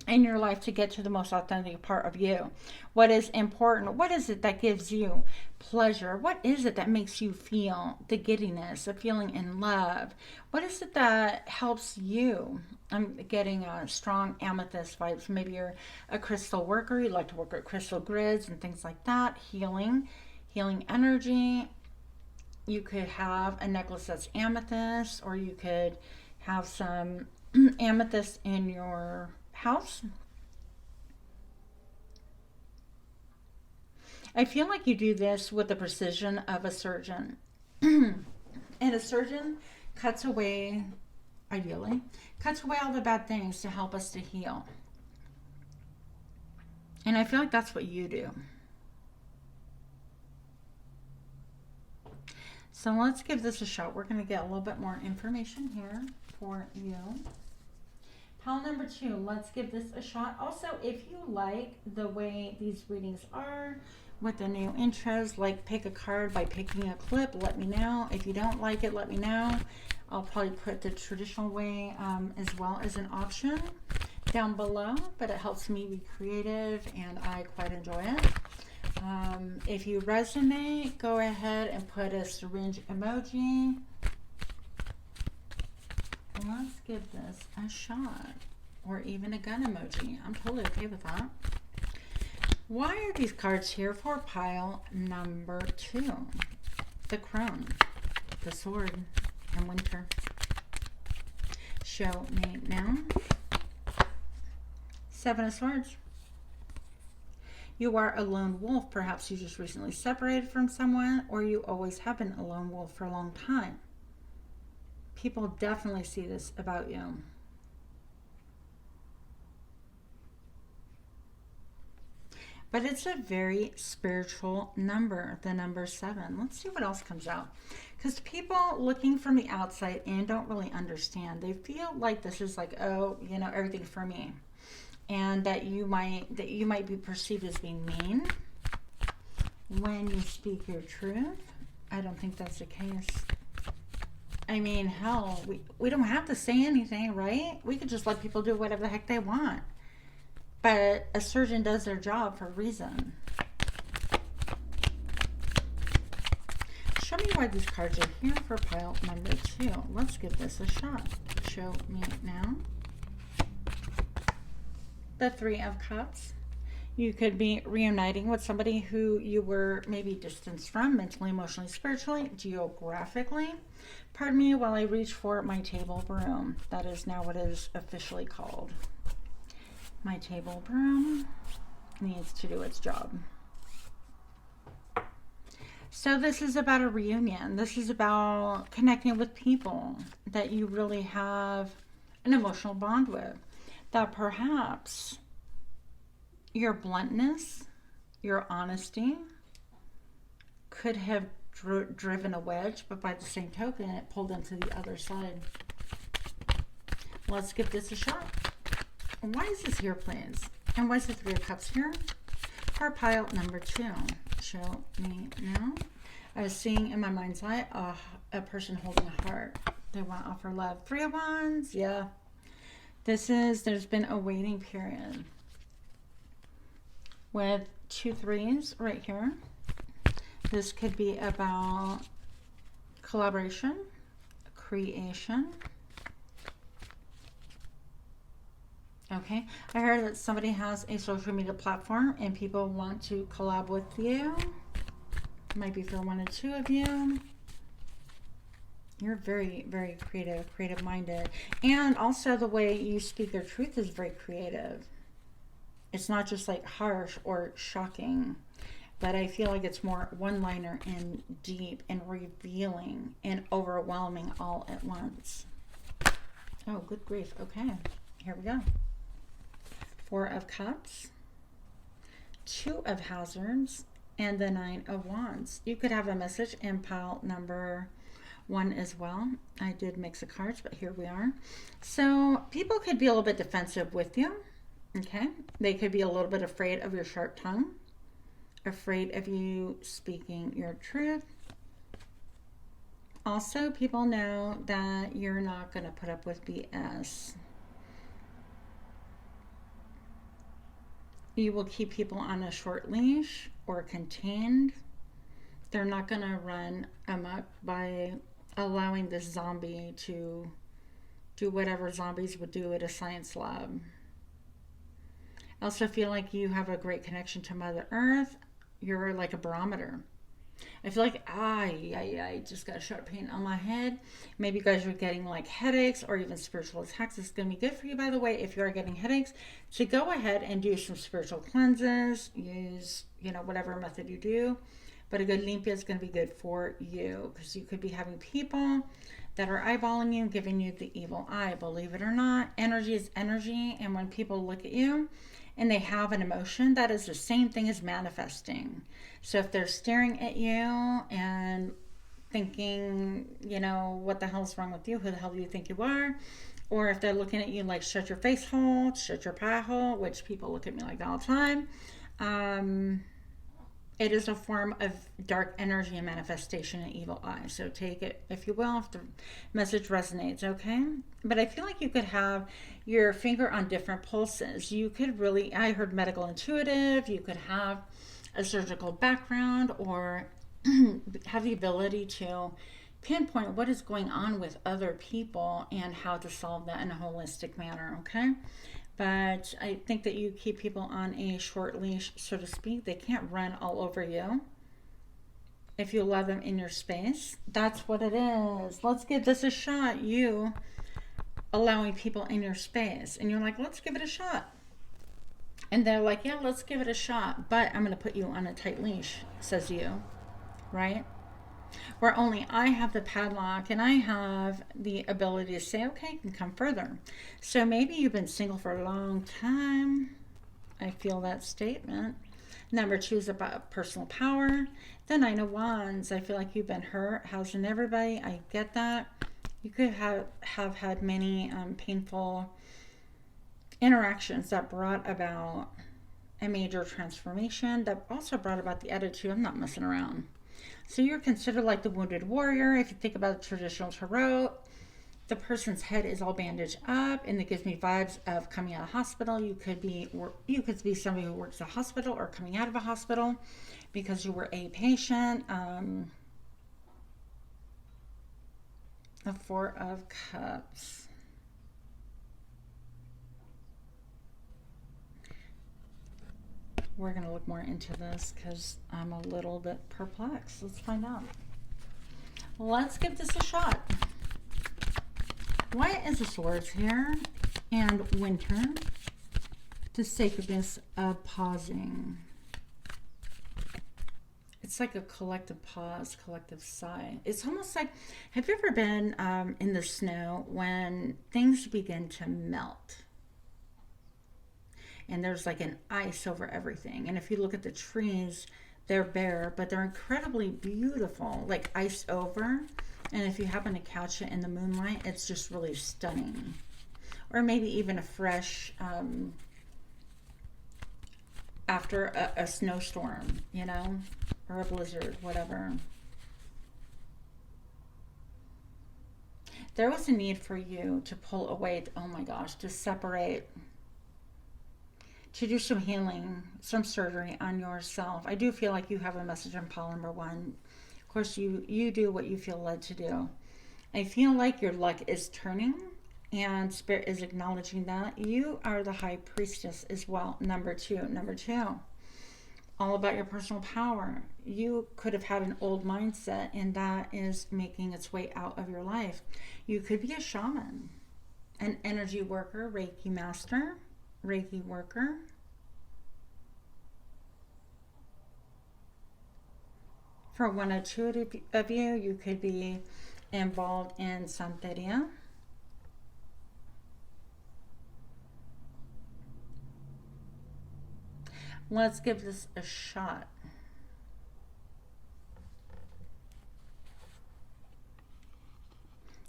in your life to get to the most authentic part of you. What is important? What is it that gives you pleasure? What is it that makes you feel the giddiness of feeling in love? What is it that helps you? I'm getting strong amethyst vibes. Maybe you're a crystal worker. You like to work with crystal grids and things like that. Healing energy. You could have a necklace that's amethyst, or you could have some amethyst in your house. I feel like you do this with the precision of a surgeon. And a surgeon cuts away, ideally, cuts away all the bad things to help us to heal. And I feel like that's what you do. So let's give this a shot. We're going to get a little bit more information here for you. Pile number 2, let's give this a shot. Also, if you like the way these readings are with the new intros, like pick a card by picking a clip, let me know. If you don't like it, let me know. I'll probably put the traditional way as well as an option down below, but it helps me be creative and I quite enjoy it. If you resonate, go ahead and put a syringe emoji. Let's give this a shot, or even a gun emoji. I'm totally okay with that. Why are these cards here for pile number 2? The crone, the sword, and winter. Show me now. 7 of swords. You are a lone wolf. Perhaps you just recently separated from someone, or you always have been a lone wolf for a long time. People definitely see this about you. But it's a very spiritual number, the number 7. Let's see what else comes out. Because people looking from the outside in don't really understand. They feel like this is like, oh, you know, everything for me. And that you might be perceived as being mean when you speak your truth. I don't think that's the case. I mean, hell, we don't have to say anything, right? We could just let people do whatever the heck they want. But a surgeon does their job for a reason. Show me why these cards are here for pile number 2. Let's give this a shot. Show me now. The 3 of Cups. You could be reuniting with somebody who you were maybe distanced from mentally, emotionally, spiritually, geographically. Pardon me while I reach for my table broom. That is now what it is officially called. My table broom needs to do its job. So this is about a reunion. This is about connecting with people that you really have an emotional bond with. That perhaps your bluntness, your honesty could have driven a wedge, but by the same token, it pulled into the other side. Let's give this a shot. Why is this here, please? And why is the 3 of Cups here? For pile number 2. Show me now. I was seeing in my mind's eye a person holding a heart. They want to offer love. 3 of Wands, yeah. There's been a waiting period. With 2 3s right here. This could be about collaboration, creation. Okay, I heard that somebody has a social media platform and people want to collab with you. Might be for 1 or 2 of you. You're very, very creative minded. And also the way you speak your truth is very creative. It's not just like harsh or shocking, but I feel like it's more one-liner and deep and revealing and overwhelming all at once. Oh, good grief. Okay, here we go. 4 of Cups, 2 of Hazards, and the 9 of Wands. You could have a message in pile number 1 as well. I did mix the cards, but here we are. So people could be a little bit defensive with you. Okay, they could be a little bit afraid of your sharp tongue, afraid of you speaking your truth. Also, people know that you're not going to put up with BS. You will keep people on a short leash or contained. They're not going to run amok by allowing this zombie to do whatever zombies would do at a science lab. I also feel like you have a great connection to Mother Earth. You're like a barometer. I feel like I just got a sharp pain on my head. Maybe you guys are getting like headaches or even spiritual attacks. It's going to be good for you, by the way, if you are getting headaches, to go ahead and do some spiritual cleanses. Use, whatever method you do. But a good limpia is going to be good for you because you could be having people that are eyeballing you, giving you the evil eye. Believe it or not, energy is energy. And when people look at you and they have an emotion, that is the same thing as manifesting. So if they're staring at you and thinking, what the hell's wrong with you? Who the hell do you think you are? Or if they're looking at you like, shut your face hole, shut your pie hole, which people look at me like that all the time. It is a form of dark energy and manifestation and evil eye. So take it, if you will, if the message resonates, okay? But I feel like you could have your finger on different pulses. You could really, I heard medical intuitive, you could have a surgical background or have the ability to pinpoint what is going on with other people and how to solve that in a holistic manner, okay? But I think that you keep people on a short leash, so to speak. They can't run all over you if you allow them in your space. That's what it is. Let's give this a shot. You allowing people in your space. And you're like, let's give it a shot. And they're like, yeah, let's give it a shot. But I'm going to put you on a tight leash, says you. Right? Where only I have the padlock and I have the ability to say, okay, you can come further. So maybe you've been single for a long time. I feel that statement. Number 2 is about personal power. The 9 of Wands. I feel like you've been hurt, housing everybody. I get that. You could have had many painful interactions that brought about a major transformation, that also brought about the attitude, I'm not messing around. So you're considered like the wounded warrior. If you think about the traditional tarot, the person's head is all bandaged up, and it gives me vibes of coming out of hospital. You could be somebody who works at a hospital or coming out of a hospital because you were a patient. The Four of Cups. We're going to look more into this because I'm a little bit perplexed. Let's find out. Let's give this a shot. Why is the Swords here? And winter. The sacredness of pausing. It's like a collective pause, collective sigh. It's almost like, have you ever been in the snow when things begin to melt? And there's like an ice over everything. And if you look at the trees, they're bare, but they're incredibly beautiful, like iced over. And if you happen to catch it in the moonlight, it's just really stunning. Or maybe even a fresh, after a snowstorm, you know, or a blizzard, whatever. There was a need for you to pull away, oh my gosh, to separate, to do some healing, some surgery on yourself. I do feel like you have a message on pile number 1. Of course, you do what you feel led to do. I feel like your luck is turning, and Spirit is acknowledging that. You are the High Priestess as well, number 2. Number 2, all about your personal power. You could have had an old mindset, and that is making its way out of your life. You could be a shaman, an energy worker, Reiki master, Reiki worker. For one or two of you, you could be involved in Santeria. Let's give this a shot.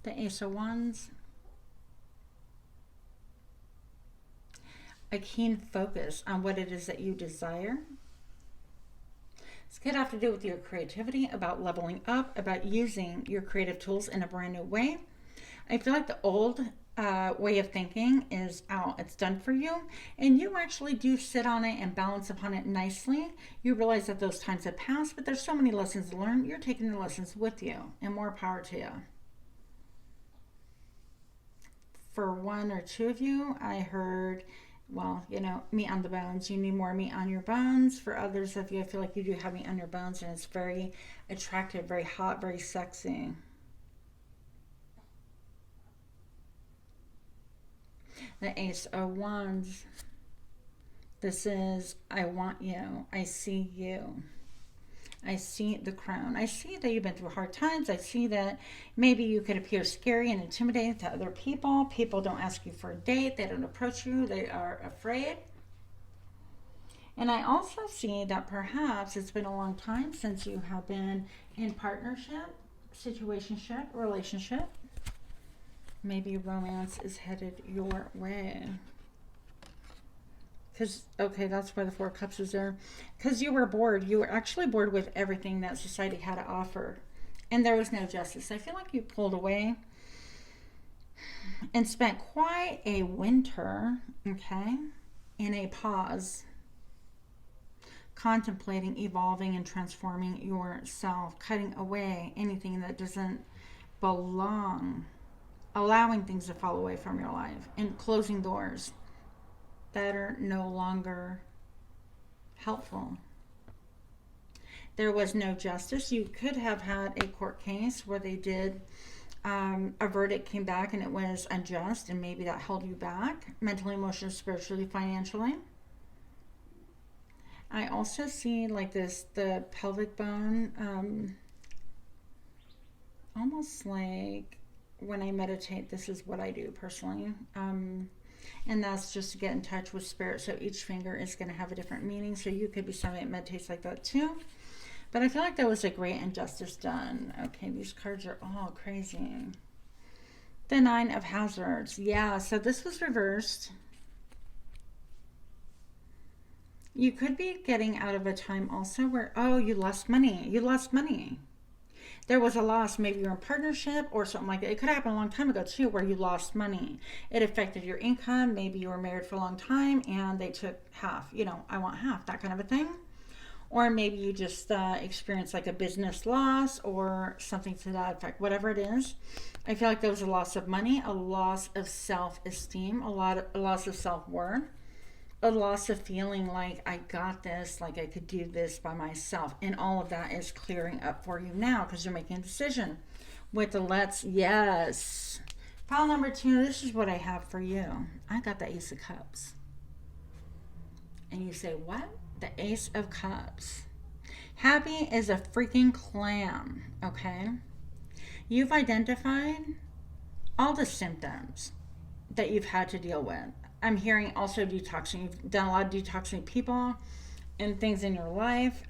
The Ace of Wands. A keen focus on what it is that you desire. This could have to do with your creativity, about leveling up, about using your creative tools in a brand new way. I feel like the old way of thinking is out. It's done for you. And you actually do sit on it and balance upon it nicely. You realize that those times have passed, but there's so many lessons to learn. You're taking the lessons with you, and more power to you. For one or two of you, I heard, well, you know, meat on the bones. You need more meat on your bones. For others of you, I feel like you do have meat on your bones, and it's very attractive, very hot, very sexy. The Ace of Wands. This is, I want you. I see you. I see the crown. I see that you've been through hard times. I see that maybe you could appear scary and intimidating to other people. People don't ask you for a date. They don't approach you. They are afraid. And I also see that perhaps it's been a long time since you have been in partnership, situationship, relationship. Maybe romance is headed your way. Because, okay, that's why the Four of Cups is there. Because you were bored. You were actually bored with everything that society had to offer. And there was no justice. I feel like you pulled away and spent quite a winter, okay, in a pause, contemplating, evolving, and transforming yourself, cutting away anything that doesn't belong, allowing things to fall away from your life, and closing doors that are no longer helpful. There was no justice. You could have had a court case where they did a verdict came back and it was unjust, and maybe that held you back mentally, emotionally, spiritually, financially. I also see like this, the pelvic bone, almost like when I meditate, this is what I do personally. And that's just to get in touch with spirit. So each finger is going to have a different meaning. So you could be somebody that meditates like that too. But I feel like there was a great injustice done. Okay, these cards are all crazy. The Nine of Hazards. Yeah, so this was reversed. You could be getting out of a time also where, oh, you lost money. You lost money. There was a loss. Maybe you're in partnership or something like that. It could happen a long time ago too, where you lost money. It affected your income. Maybe you were married for a long time and they took half. You know, I want half, that kind of a thing. Or maybe you just experience like a business loss or something to that effect. Whatever it is, I feel like there was a loss of money, a loss of self-esteem, a loss of self-worth, a loss of feeling like I got this, like I could do this by myself. And all of that is clearing up for you now because you're making a decision. With the let's, yes. Pile number 2, this is what I have for you. I got the Ace of Cups. And you say, what? The Ace of Cups. Happy is a freaking clam, okay? You've identified all the symptoms that you've had to deal with. I'm hearing also detoxing. You've done a lot of detoxing people and things in your life.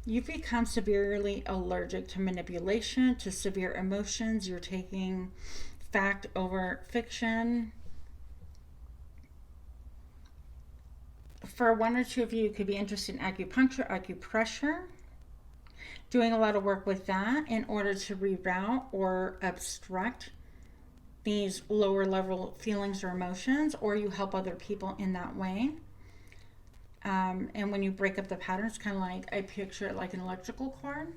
You've become severely allergic to manipulation, to severe emotions. You're taking fact over fiction. For one or two of you, you could be interested in acupuncture, acupressure, doing a lot of work with that in order to reroute or obstruct these lower level feelings or emotions, or you help other people in that way. And when you break up the patterns, kind of like, I picture it like an electrical cord.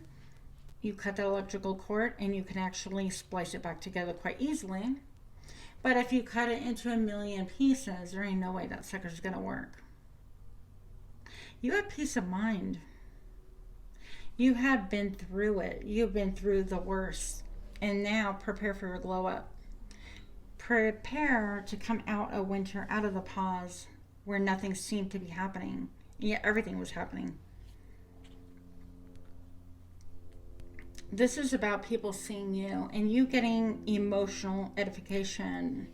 You cut that electrical cord and you can actually splice it back together quite easily. But if you cut it into a million pieces, there ain't no way that sucker's gonna work. You have peace of mind. You have been through it. You've been through the worst. And now prepare for your glow up. Prepare to come out of winter, out of the pause where nothing seemed to be happening. Yet everything was happening. This is about people seeing you and you getting emotional edification.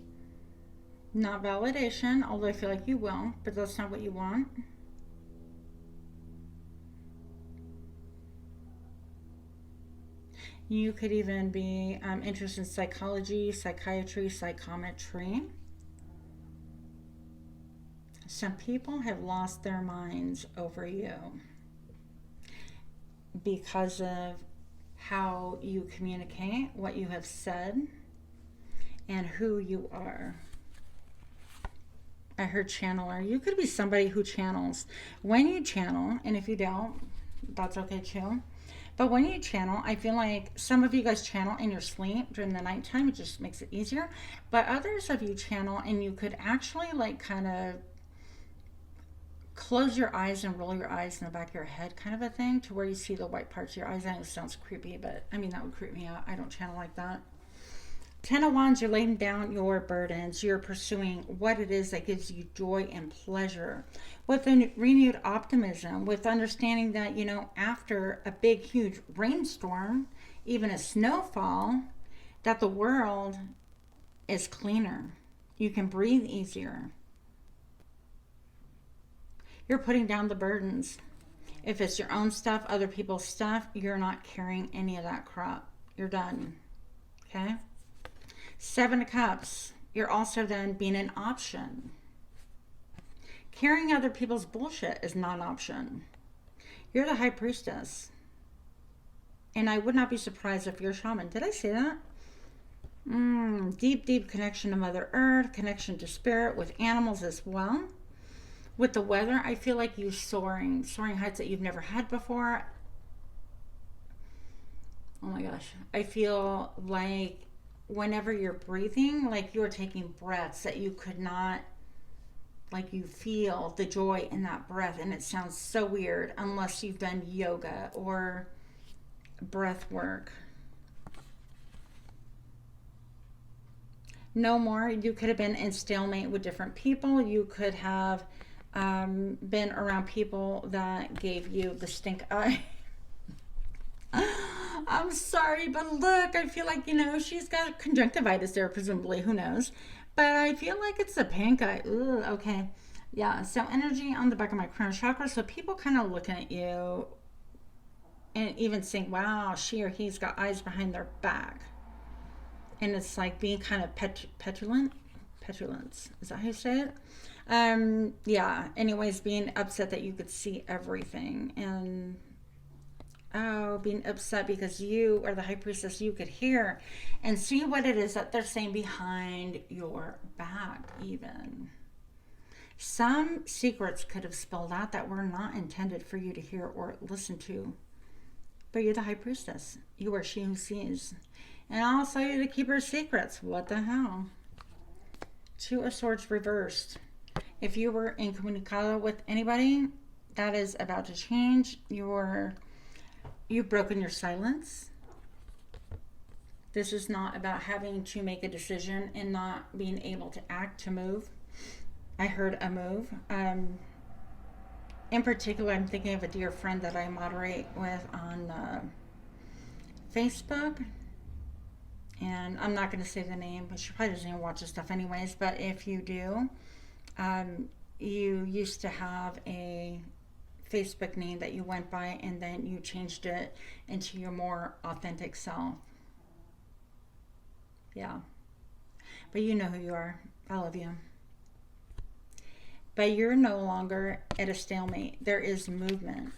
Not validation, although I feel like you will, but that's not what you want. You could even be interested in psychology, psychiatry, psychometry. Some people have lost their minds over you because of how you communicate, what you have said, and who you are. I heard channeler. You could be somebody who channels. When you channel, and if you don't, that's okay too. But when you channel, I feel like some of you guys channel in your sleep during the nighttime. It just makes it easier. But others of you channel and you could actually like kind of close your eyes and roll your eyes in the back of your head kind of a thing to where you see the white parts of your eyes. I know it sounds creepy, but I mean, that would creep me out. I don't channel like that. 10 of Wands, you're laying down your burdens. You're pursuing what it is that gives you joy and pleasure with a renewed optimism, with understanding that, you know, after a big, huge rainstorm, even a snowfall, that the world is cleaner. You can breathe easier. You're putting down the burdens. If it's your own stuff, other people's stuff, you're not carrying any of that crap. You're done. Okay? 7 of Cups, you're also then being an option. Carrying other people's bullshit is not an option. You're the High Priestess. And I would not be surprised if you're a shaman. Did I say that? Deep, deep connection to Mother Earth, connection to spirit with animals as well. With the weather, I feel like you're soaring heights that you've never had before. Oh my gosh. I feel like whenever you're breathing, like you're taking breaths that you could not, like you feel the joy in that breath. And it sounds so weird unless you've done yoga or breath work. No more. You could have been in stalemate with different people. You could have been around people that gave you the stink eye. I'm sorry, but look, I feel like, you know, she's got conjunctivitis there, presumably. Who knows? But I feel like it's the pink eye. Ooh, okay. Yeah, so energy on the back of my crown chakra. So people kind of looking at you and even saying, wow, she or he's got eyes behind their back. And it's like being kind of petulant. Petulance. Is that how you say it? Yeah. Anyways, being upset that you could see everything. And being upset because you are the High Priestess, you could hear and see what it is that they're saying behind your back even. Some secrets could have spilled out that were not intended for you to hear or listen to. But you're the high priestess. You are she who sees. And I'll tell you to keep her secrets. What the hell? Two of Swords reversed. If you were incommunicado with anybody, that is about to change. You've broken your silence. This is not about having to make a decision and not being able to act, to move. I heard a move. In particular, I'm thinking of a dear friend that I moderate with on Facebook. And I'm not going to say the name, but she probably doesn't even watch this stuff anyways. But if you do, you used to have a Facebook name that you went by, and then you changed it into your more authentic self. Yeah. But you know who you are. I love you. But you're no longer at a stalemate. There is movement.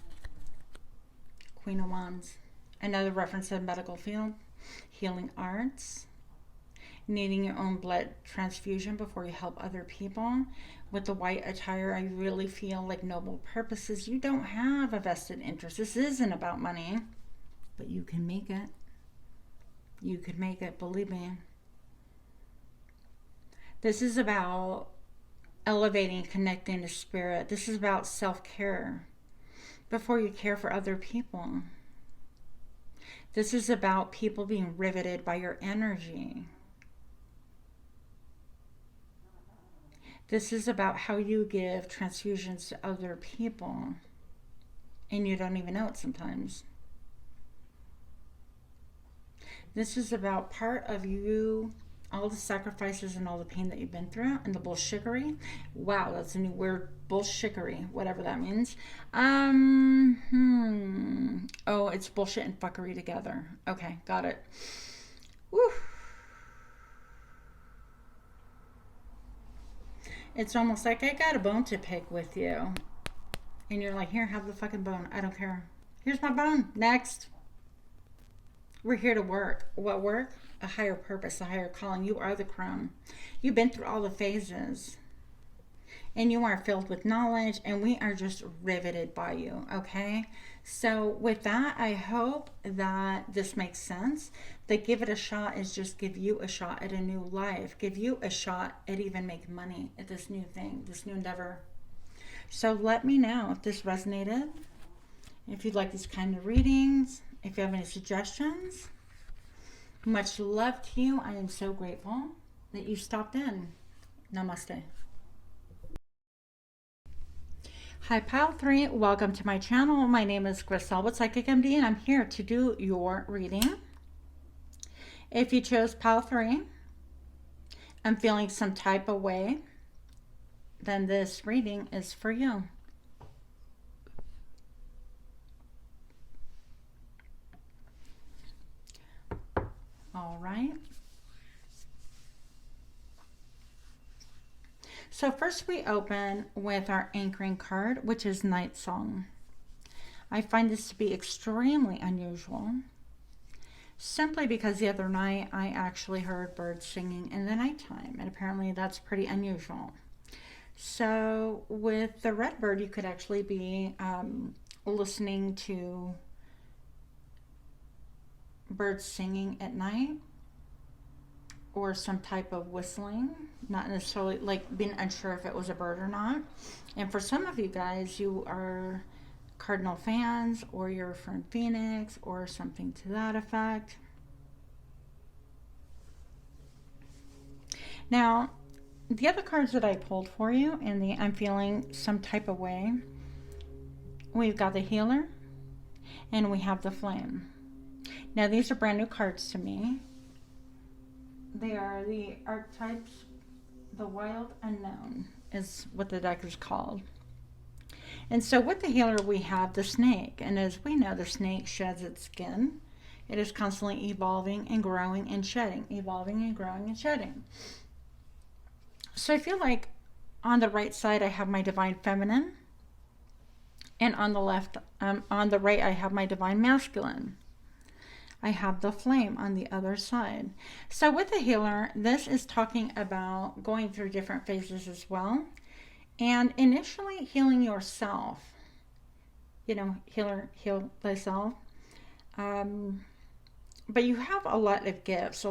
Queen of Wands. Another reference to the medical field. Healing arts. Needing your own blood transfusion before you help other people. With the white attire, I really feel like noble purposes. You don't have a vested interest. This isn't about money. But you can make it. You could make it, believe me. This is about elevating, connecting to spirit. This is about self-care before you care for other people. This is about people being riveted by your energy. This is about how you give transfusions to other people, and you don't even know it sometimes. This is about part of you, all the sacrifices and all the pain that you've been through, and the bullshickery. Wow, that's a new word, bullshickery, whatever that means. Oh, it's bullshit and fuckery together. Okay, got it. Woo. It's almost like I got a bone to pick with you. And you're like, here, have the fucking bone. I don't care. Here's my bone. Next. We're here to work. What work? A higher purpose, a higher calling. You are the crown. You've been through all the phases. And you are filled with knowledge. And we are just riveted by you. Okay? So with that, I hope that this makes sense. That give it a shot is just give you a shot at a new life. Give you a shot at even making money at this new thing, this new endeavor. So let me know if this resonated. If you'd like these kind of readings. If you have any suggestions. Much love to you. I am so grateful that you stopped in. Namaste. Hi, Pile 3. Welcome to my channel. My name is Grisel with Psychic MD, and I'm here to do your reading. If you chose Pile 3, I'm feeling some type of way, then this reading is for you. All right. So first we open with our anchoring card, which is Night Song. I find this to be extremely unusual, simply because the other night I actually heard birds singing in the nighttime, and apparently that's pretty unusual. So with the red bird, you could actually be listening to birds singing at night, or some type of whistling, not necessarily like being unsure if it was a bird or not. And for some of you guys, you are Cardinal fans, or you're from Phoenix, or something to that effect. Now, the other cards that I pulled for you in the I'm feeling some type of way, we've got the Healer, and we have the Flame. Now, these are brand new cards to me. They are the archetypes. The Wild Unknown is what the deck is called. And so with the Healer, we have the snake. And as we know, the snake sheds its skin. It is constantly evolving and growing and shedding. Evolving and growing and shedding. So I feel like on the right side, I have my Divine Feminine. And on the left, on the right, I have my Divine Masculine. I have the Flame on the other side. So with the Healer, this is talking about going through different phases as well. And initially healing yourself, heal thyself. Um, but you have a lot of gifts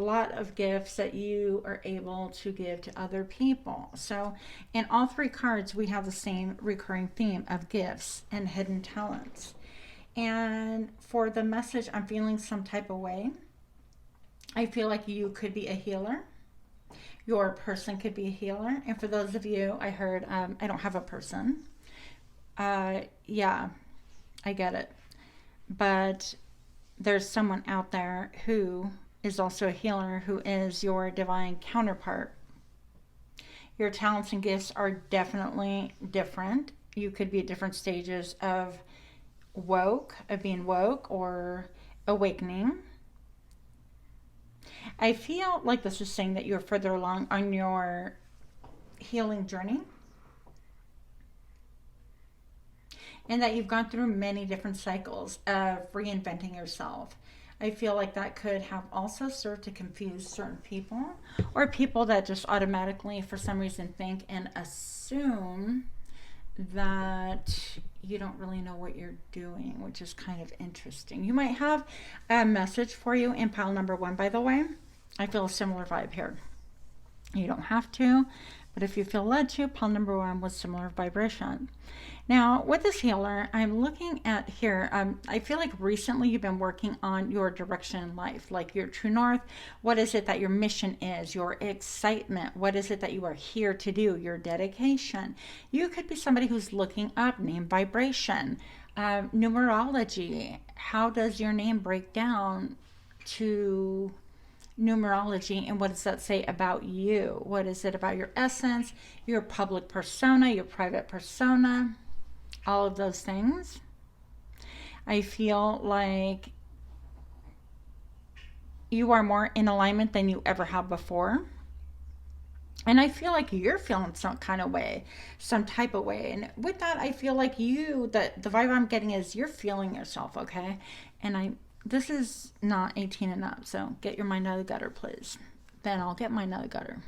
that you are able to give to other people. So in all three cards, we have the same recurring theme of gifts and hidden talents. And for the message, I'm feeling some type of way. I feel like you could be a healer. Your person could be a healer. And for those of you, I heard, I don't have a person. Yeah, I get it. But there's someone out there who is also a healer, who is your divine counterpart. Your talents and gifts are definitely different. You could be at different stages of being woke or awakening. I feel like this is saying that you're further along on your healing journey, and that you've gone through many different cycles of reinventing yourself. I feel like that could have also served to confuse certain people, or people that just automatically, for some reason, think and assume that you don't really know what you're doing, which is kind of interesting. You might have a message for you in pile number 1, by the way. I feel a similar vibe here. You don't have to, but if you feel led to, pile number 1 with similar vibration. Now, with this healer, I'm looking at here, I feel like recently you've been working on your direction in life, like your true north. What is it that your mission is? Your excitement? What is it that you are here to do? Your dedication? You could be somebody who's looking up name vibration, numerology. How does your name break down to numerology, and what does that say about you? What is it about your essence, your public persona, your private persona, all of those things? I feel like you are more in alignment than you ever have before. And I feel like you're feeling some kind of way, some type of way. And with that, I feel like the vibe I'm getting is you're feeling yourself, okay? And this is not 18 and up, so get your mind out of the gutter, please. Then I'll get mine out of the gutter.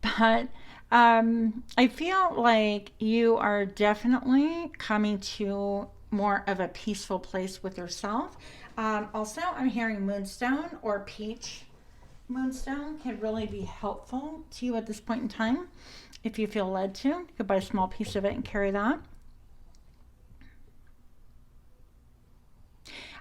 But I feel like you are definitely coming to more of a peaceful place with yourself. Also, I'm hearing moonstone or peach moonstone can really be helpful to you at this point in time. If you feel led to, you could buy a small piece of it and carry that.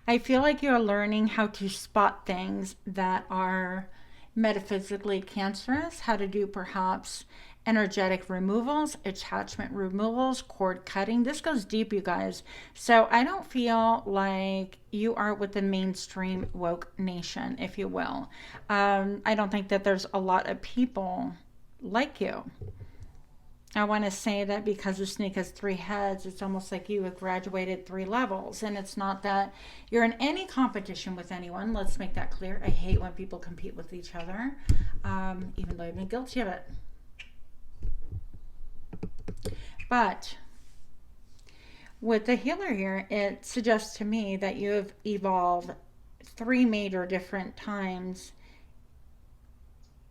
I feel like you're learning how to spot things that are metaphysically cancerous, how to do perhaps energetic removals, attachment removals, cord cutting. This goes deep, you guys. So I don't feel like you are with the mainstream woke nation, if you will. I don't think that there's a lot of people like you. I want to say that because the snake has 3 heads, it's almost like you have graduated 3 levels. And it's not that you're in any competition with anyone. Let's make that clear. I hate when people compete with each other, even though I've been guilty of it. But with the healer here, it suggests to me that you have evolved 3 major different times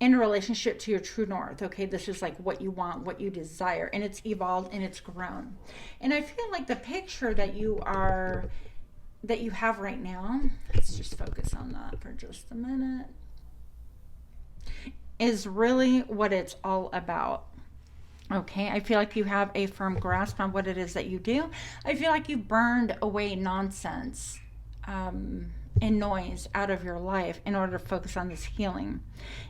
in relationship to your true north. Okay, this is like what you want, what you desire, and it's evolved and it's grown. And I feel like the picture that you have right now, let's just focus on that for just a minute, is really what it's all about. Okay, I feel like you have a firm grasp on what it is that you do. I feel like you've burned away nonsense and noise out of your life in order to focus on this healing.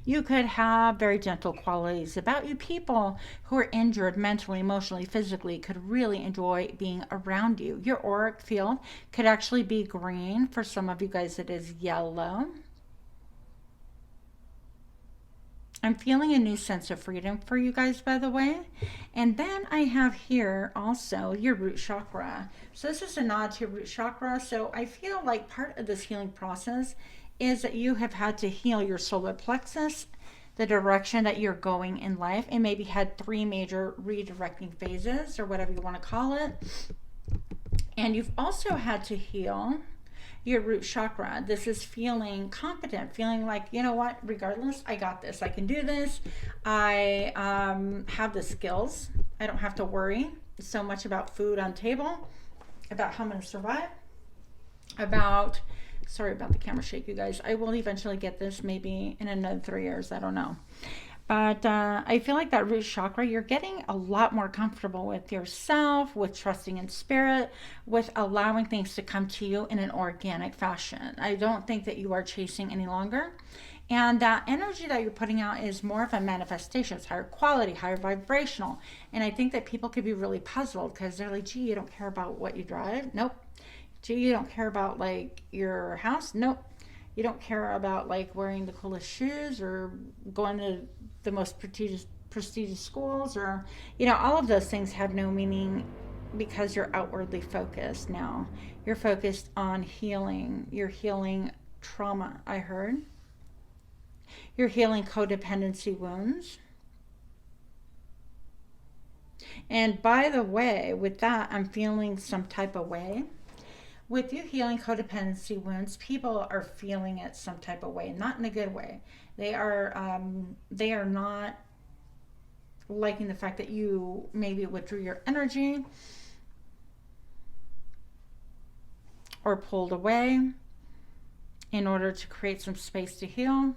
You could have very gentle qualities about you. People who are injured mentally, emotionally, physically could really enjoy being around you. Your auric field could actually be green. For some of you guys, it is yellow. I'm feeling a new sense of freedom for you guys, by the way. And then I have here also your root chakra. So this is a nod to your root chakra. So I feel like part of this healing process is that you have had to heal your solar plexus, the direction that you're going in life, and maybe had 3 major redirecting phases, or whatever you want to call it. And you've also had to heal your root chakra. This is feeling competent, feeling like, you know what, regardless, I got this. I can do this. I have the skills. I don't have to worry so much about food on table, about how I'm going to survive, about, sorry about the camera shake, you guys. I will eventually get this maybe in another 3 years. I don't know. But I feel like that root chakra, you're getting a lot more comfortable with yourself, with trusting in spirit, with allowing things to come to you in an organic fashion. I don't think that you are chasing any longer. And that energy that you're putting out is more of a manifestation. It's higher quality, higher vibrational. And I think that people could be really puzzled because they're like, gee, you don't care about what you drive? Nope. Gee, you don't care about like your house? Nope. You don't care about like wearing the coolest shoes or going to the most prestigious schools, or all of those things have no meaning because you're outwardly focused now. You're focused on healing. You're healing trauma, I heard. You're healing codependency wounds. And by the way, with that, I'm feeling some type of way. With you healing codependency wounds, people are feeling it some type of way, not in a good way. They are not liking the fact that you maybe withdrew your energy or pulled away in order to create some space to heal.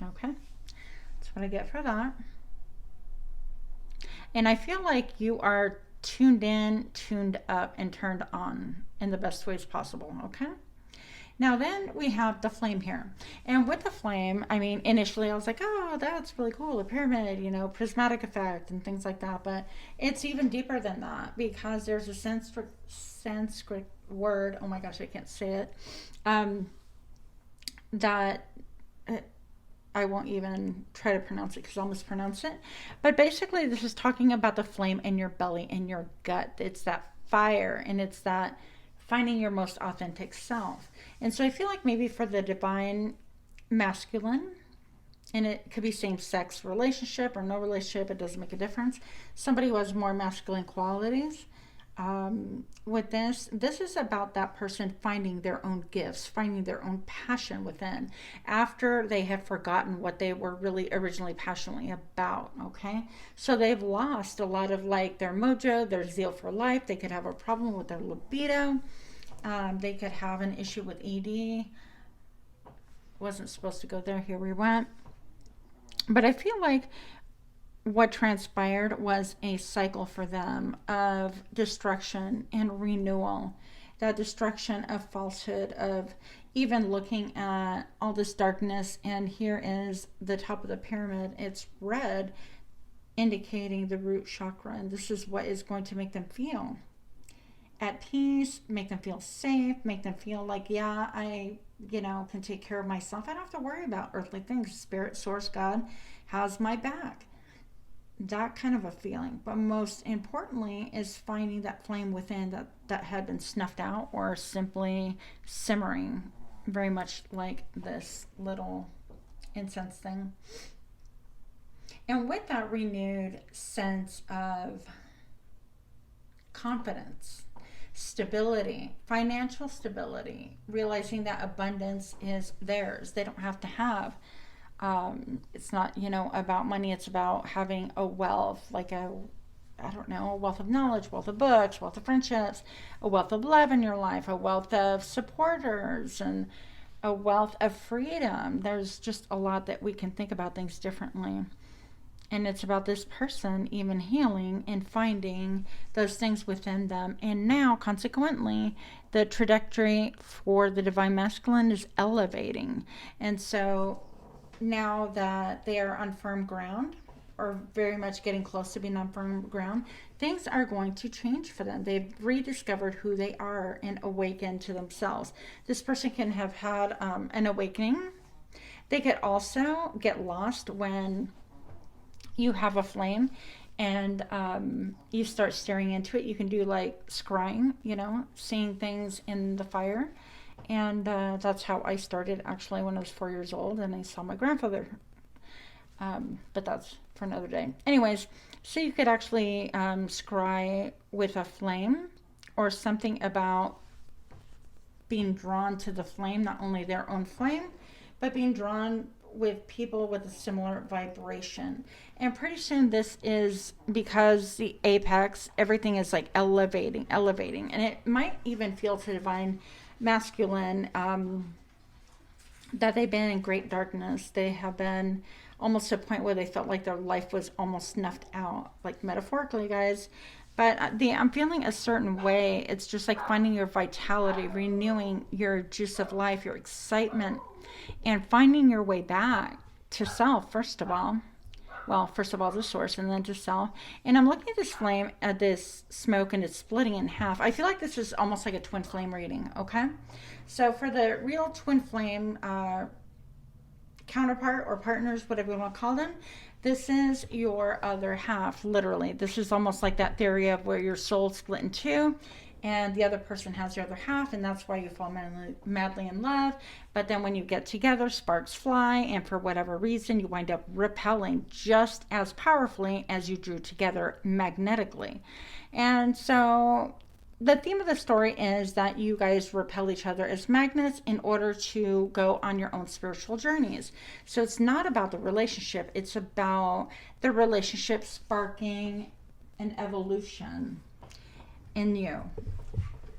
Okay, that's what I get for that. And I feel like you are tuned in, tuned up, and turned on in the best ways possible, okay? Now then we have the flame here. And with the flame, I mean, initially I was like, oh, that's really cool, a pyramid, prismatic effect and things like that. But it's even deeper than that because there's a Sanskrit word, oh my gosh, I can't say it, that I won't even try to pronounce it because I'll mispronounce it. But basically, this is talking about the flame in your belly, in your gut. It's that fire, and it's that finding your most authentic self. And so I feel like maybe for the divine masculine, and it could be same-sex relationship or no relationship, it doesn't make a difference. Somebody who has more masculine qualities. With this is about that person finding their own gifts, finding their own passion within after they have forgotten what they were really originally passionately about. Okay, so they've lost a lot of like their mojo, their zeal for life. They could have a problem with their libido. They could have an issue with ED. Wasn't supposed to go there, here we went. But I feel like what transpired was a cycle for them of destruction and renewal. That destruction of falsehood, of even looking at all this darkness, and here is the top of the pyramid. It's red, indicating the root chakra, and this is what is going to make them feel at peace, make them feel safe, make them feel like, yeah, I can take care of myself. I don't have to worry about earthly things. Spirit, source, God has my back. That kind of a feeling. But most importantly is finding that flame within that had been snuffed out or simply simmering, very much like this little incense thing. And with that renewed sense of confidence, stability, financial stability, realizing that abundance is theirs. They don't have to have. It's not, about money. It's about having a wealth, like a wealth of knowledge, wealth of books, wealth of friendships, a wealth of love in your life, a wealth of supporters, and a wealth of freedom. There's just a lot that we can think about things differently. And it's about this person even healing and finding those things within them. And now, consequently, the trajectory for the divine masculine is elevating. And so now that they are on firm ground, or very much getting close to being on firm ground, things are going to change for them. They've rediscovered who they are and awakened to themselves. This person can have had an awakening. They could also get lost when you have a flame and you start staring into it. You can do like scrying, seeing things in the fire. And that's how I started actually when I was 4 years old, and I saw my grandfather. But that's for another day. Anyways, so you could actually scry with a flame or something about being drawn to the flame, not only their own flame, but being drawn with people with a similar vibration. And pretty soon this is because the apex, everything is like elevating, elevating. And it might even feel to divine masculine that they've been in great darkness. They have been almost to a point where they felt like their life was almost snuffed out, like metaphorically, guys. But I'm feeling a certain way. It's just like finding your vitality, renewing your juice of life, your excitement, and finding your way back to self, first of all. Well, first of all, the source, and then to self. And I'm looking at this flame, at this smoke, and it's splitting in half. I feel like this is almost like a twin flame reading, okay? So for the real twin flame counterpart or partners, whatever you want to call them, this is your other half, literally. This is almost like that theory of where your soul split in two and the other person has the other half, and that's why you fall madly in love. But then when you get together, sparks fly, and for whatever reason, you wind up repelling just as powerfully as you drew together magnetically. And so the theme of the story is that you guys repel each other as magnets in order to go on your own spiritual journeys. So it's not about the relationship, it's about the relationship sparking an evolution in you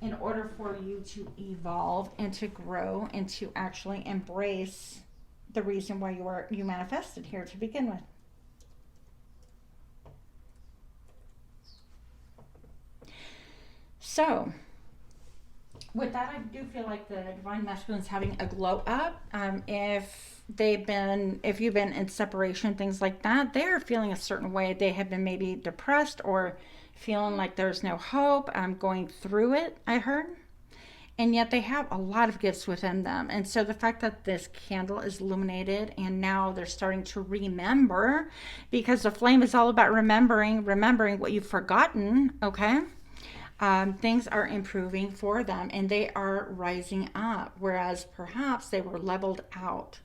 in order for you to evolve and to grow and to actually embrace the reason why you manifested here to begin with. So with that, I do feel like the divine masculine is having a glow up. If you've been in separation, things like that, they are feeling a certain way. They have been maybe depressed or feeling like there's no hope. I'm going through it, I heard. And yet they have a lot of gifts within them. And so the fact that this candle is illuminated and now they're starting to remember, because the flame is all about remembering what you've forgotten, okay? Things are improving for them and they are rising up, whereas perhaps they were leveled out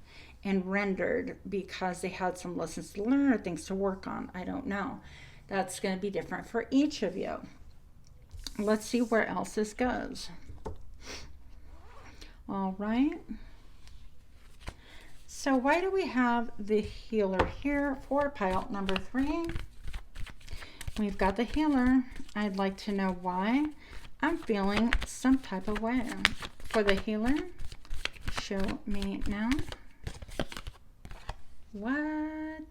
and rendered because they had some lessons to learn or things to work on. I don't know. That's going to be different for each of you. Let's see where else this goes. All right. So why do we have the healer here for pile number 3? We've got the healer. I'd like to know why I'm feeling some type of way. For the healer, show me now. What?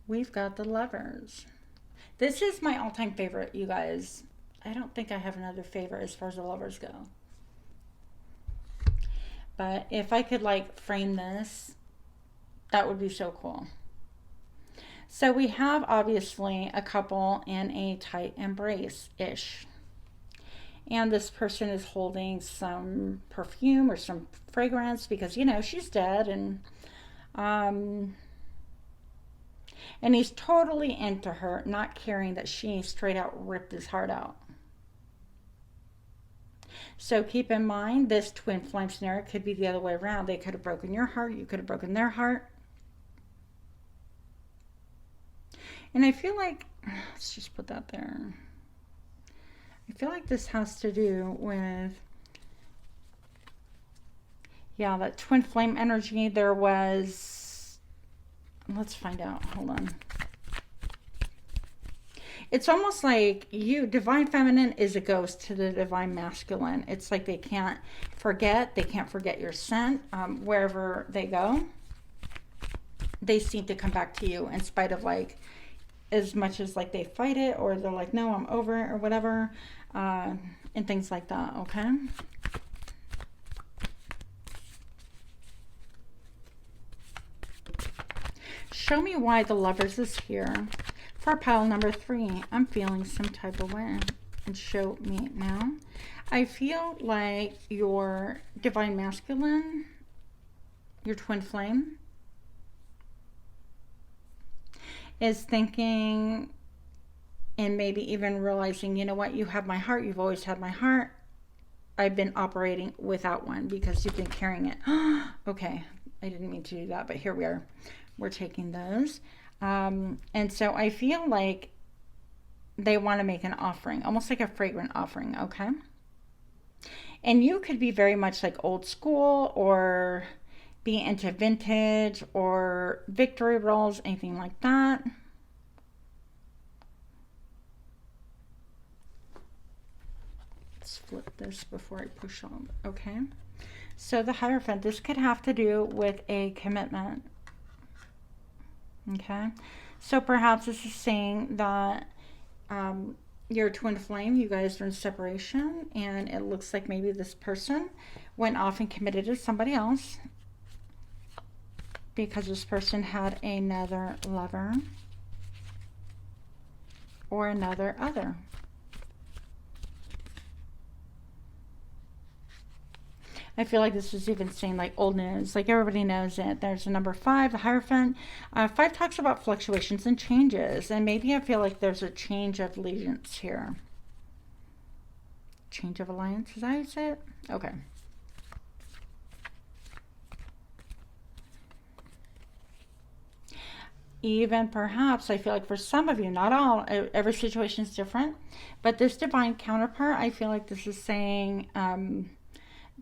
We've got the lovers. This is my all-time favorite, you guys. I don't think I have another favorite as far as the lovers go. But if I could like frame this, that would be so cool. So we have obviously a couple in a tight embrace-ish. And this person is holding some perfume or some fragrance because, you know, she's dead. And he's totally into her, not caring that she straight out ripped his heart out. So keep in mind, this twin flame scenario could be the other way around. They could have broken your heart. You could have broken their heart. And I feel like, let's just put that there. I feel like this has to do with, yeah, that twin flame energy. There was, let's find out. Hold on. It's almost like you, divine feminine is a ghost to the divine masculine. It's like they can't forget your scent. Wherever they go, they seem to come back to you in spite of like, as much as like they fight it or they're like, no, I'm over it or whatever, and things like that, okay? Show me why the lovers is here. For pile number 3, I'm feeling some type of way. And show me now. I feel like your divine masculine, your twin flame, is thinking and maybe even realizing, you know what, you have my heart. You've always had my heart. I've been operating without one because you've been carrying it. Okay, I didn't mean to do that, but here we are. We're taking those. And so I feel like they want to make an offering, almost like a fragrant offering, okay? And you could be very much like old school, or be into vintage or victory rolls, anything like that. Let's flip this before I push on. Okay. So the Hierophant, this could have to do with a commitment. Okay. So perhaps this is saying that you're a twin flame, you guys are in separation, and it looks like maybe this person went off and committed to somebody else because this person had another lover or another other. I feel like this is even saying like old news, like everybody knows it. There's a number 5, the Hierophant. 5 talks about fluctuations and changes, and maybe I feel like there's a change of allegiance here. Change of alliance, is that how you say it? Okay. Even perhaps, I feel like for some of you, not all, every situation is different, but this divine counterpart, I feel like this is saying,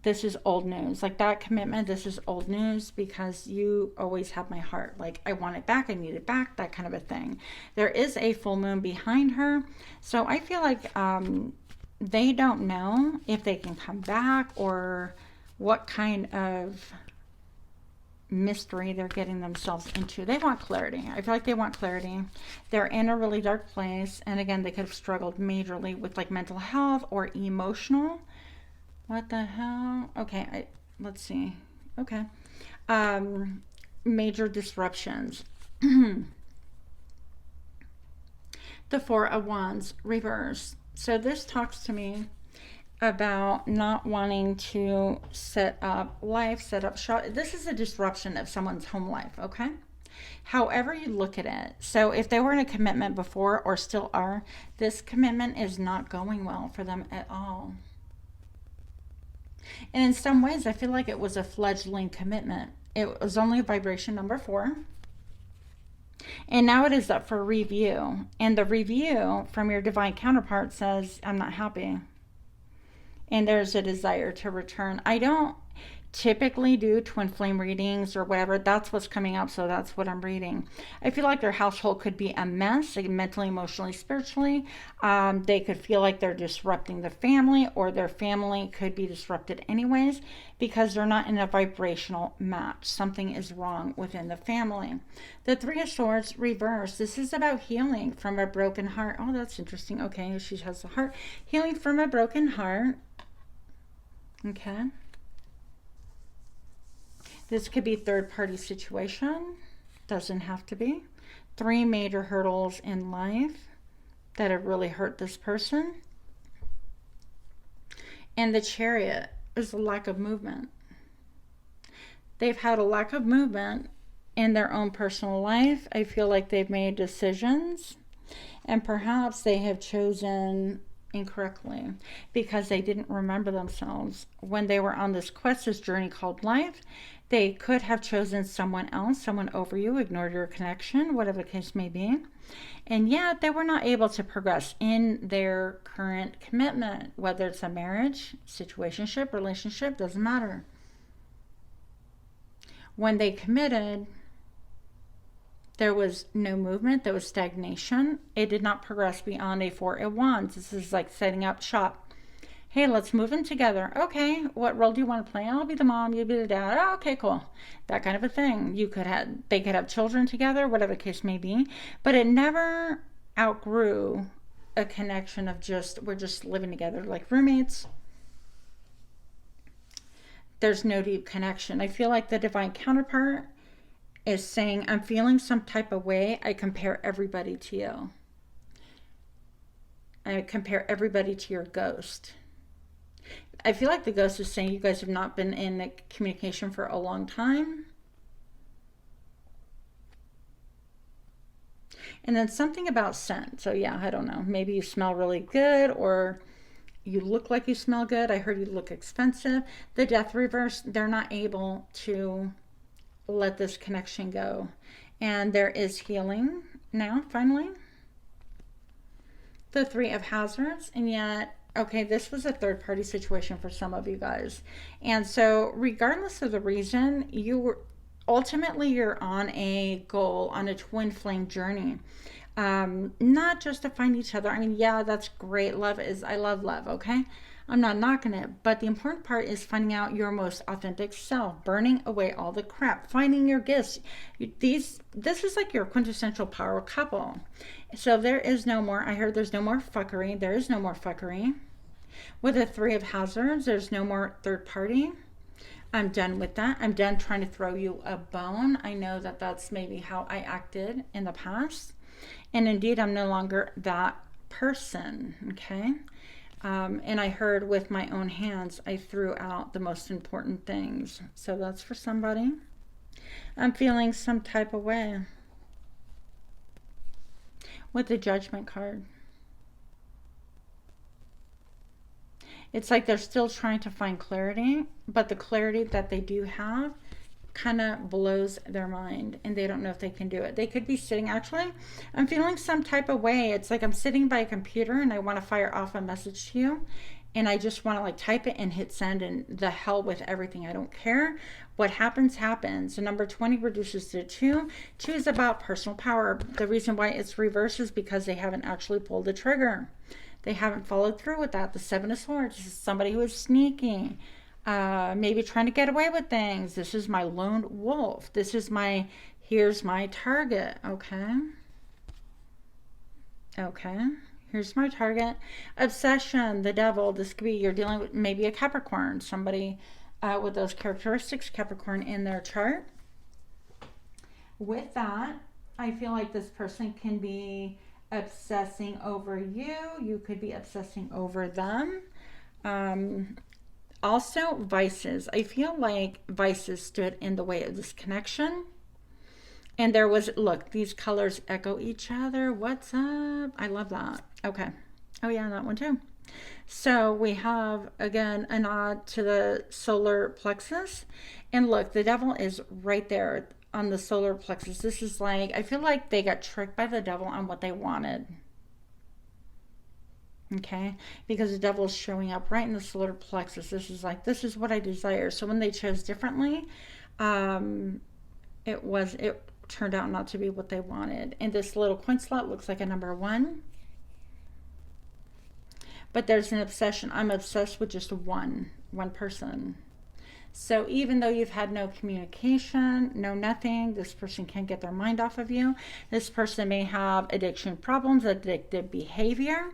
this is old news. Like that commitment, this is old news because you always have my heart. Like I want it back, I need it back, that kind of a thing. There is a full moon behind her. So I feel like they don't know if they can come back or what kind of mystery they're getting themselves into. They want clarity. I feel like they want clarity. They're in a really dark place. And again, they could have struggled majorly with like mental health or emotional. What the hell? Okay, let's see. Okay. Major disruptions. The 4 of Wands, reverse. So this talks to me about not wanting to set up life, set up shop. This is a disruption of someone's home life, okay? However you look at it. So if they were in a commitment before or still are, this commitment is not going well for them at all. And in some ways, I feel like it was a fledgling commitment. It was only vibration number 4. And now it is up for review. And the review from your divine counterpart says, I'm not happy. And there's a desire to return. I don't typically do twin flame readings or whatever. That's what's coming up, so that's what I'm reading. I feel like their household could be a mess, like mentally, emotionally, spiritually. They could feel like they're disrupting the family, or their family could be disrupted anyways because they're not in a vibrational match. Something is wrong within the family. The 3 of Swords reverse. This is about healing from a broken heart. Oh, that's interesting. Okay, she has the heart. Healing from a broken heart. Okay. This could be third-party situation. Doesn't have to be. 3 major hurdles in life that have really hurt this person. And the Chariot is a lack of movement. They've had a lack of movement in their own personal life. I feel like they've made decisions, and perhaps they have chosen incorrectly because they didn't remember themselves when they were on this quest, this journey called life. They could have chosen someone else, someone over you, ignored your connection, whatever the case may be. And yet they were not able to progress in their current commitment, whether it's a marriage, situationship, relationship, doesn't matter. When they committed, there was no movement, there was stagnation. It did not progress beyond a 4 of Wands. This is like setting up shop. Hey, let's move in together. Okay, what role do you want to play? I'll be the mom, you'll be the dad. Oh, okay, cool. That kind of a thing. They could have children together, whatever the case may be. But it never outgrew a connection of we're just living together like roommates. There's no deep connection. I feel like the divine counterpart is saying, I'm feeling some type of way. I compare everybody to you. I compare everybody to your ghost. I feel like the ghost is saying you guys have not been in communication for a long time. And then something about scent. So yeah, I don't know. Maybe you smell really good, or you look like you smell good. I heard you look expensive. The Death reverse, they're not able to let this connection go. And there is healing now, finally. The 3 of Hazards, and yet Okay, this was a third party situation for some of you guys. And so, regardless of the reason, you were ultimately you're on a goal, on a twin flame journey. Not just to find each other. I mean, yeah, that's great. I love love, okay? I'm not knocking it, but the important part is finding out your most authentic self, burning away all the crap, finding your gifts. This is like your quintessential power couple. So there is no more, I heard there's no more fuckery. There is no more fuckery. With the Three of Hazards, there's no more third party. I'm done with that. I'm done trying to throw you a bone. I know that that's maybe how I acted in the past. And indeed, I'm no longer that person, okay? And I heard with my own hands, I threw out the most important things. So that's for somebody. I'm feeling some type of way with the Judgment card. It's like they're still trying to find clarity, but the clarity that they do have kind of blows their mind and they don't know if they can do it. They could be sitting, actually, I'm feeling some type of way. It's like I'm sitting by a computer and I want to fire off a message to you and I just want to like type it and hit send and the hell with everything. I don't care. What happens, happens. So number 20 reduces to 2. 2 is about personal power. The reason why it's reversed is because they haven't actually pulled the trigger. They haven't followed through with that. The 7 of Swords is somebody who is sneaky, maybe trying to get away with things. This is my lone wolf. This is my, here's my target. Okay. Okay. Here's my target. Obsession, the devil. This could be, you're dealing with maybe a Capricorn, somebody with those characteristics, Capricorn in their chart. With that, I feel like this person can be obsessing over you. You could be obsessing over them. Also, vices. I feel like vices stood in the way of this connection. And there was, look, these colors echo each other. What's up? I love that. Okay. Oh, yeah, that one too. So we have, again, a nod to the solar plexus. And look, the devil is right there on the solar plexus. This is like, I feel like they got tricked by the devil on what they wanted. Okay, because the devil is showing up right in the solar plexus. This is like, this is what I desire. So when they chose differently, it turned out not to be what they wanted. And this little coin slot looks like a number 1. But there's an obsession. I'm obsessed with just one person. So even though you've had no communication, no nothing, this person can't get their mind off of you. This person may have addiction problems, addictive behavior.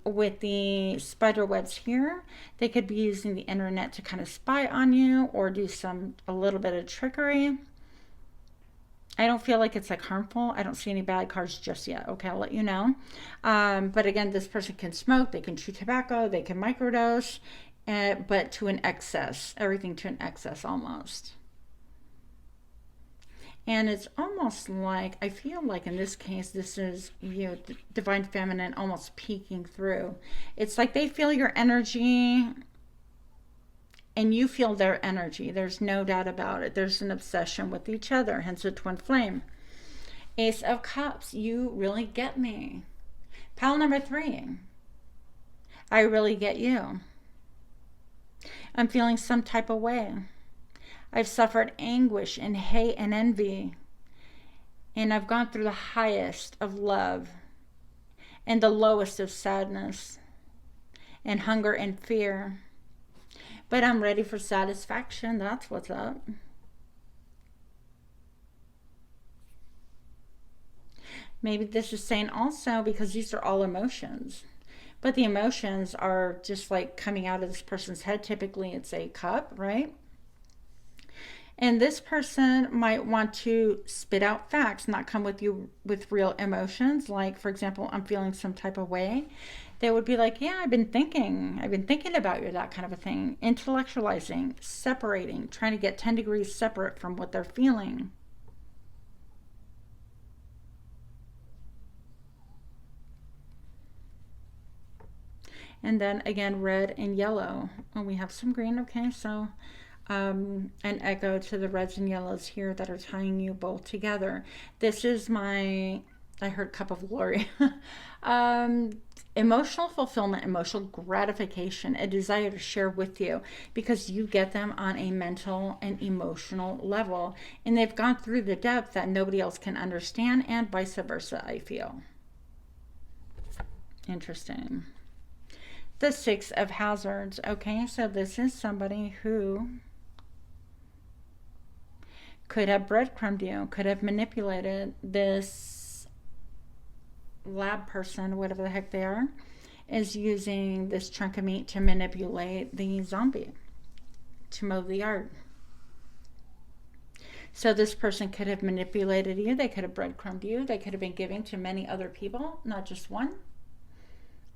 With the spider webs here, they could be using the internet to kind of spy on you or do a little bit of trickery. I don't feel like it's like harmful. I don't see any bad cards just yet. Okay, I'll let you know. But again, this person can smoke, they can chew tobacco, they can microdose, but to an excess, everything to an excess almost. And it's almost like, I feel like in this case, this is, you know, divine feminine almost peeking through. It's like they feel your energy and you feel their energy. There's no doubt about it. There's an obsession with each other, hence a twin flame. Ace of Cups, you really get me. Pile number 3, I really get you. I'm feeling some type of way. I've suffered anguish and hate and envy. And I've gone through the highest of love and the lowest of sadness and hunger and fear. But I'm ready for satisfaction. That's what's up. Maybe this is saying also, because these are all emotions, but the emotions are just like coming out of this person's head. Typically it's a cup, right? And this person might want to spit out facts, not come with you with real emotions. Like, for example, I'm feeling some type of way. They would be like, yeah, I've been thinking about you, that kind of a thing. Intellectualizing, separating, trying to get 10 degrees separate from what they're feeling. And then again, red and yellow. And we have some green. Okay, so an echo to the reds and yellows here that are tying you both together. This is my, I heard cup of glory. emotional fulfillment, emotional gratification, a desire to share with you because you get them on a mental and emotional level. And they've gone through the depth that nobody else can understand, and vice versa, I feel. Interesting. The Six of Hazards. Okay, so this is somebody who could have breadcrumbed you, could have manipulated this lab person, whatever the heck they are, is using this chunk of meat to manipulate the zombie to mow the yard. So this person could have manipulated you. They could have breadcrumbed you. They could have been giving to many other people, not just one.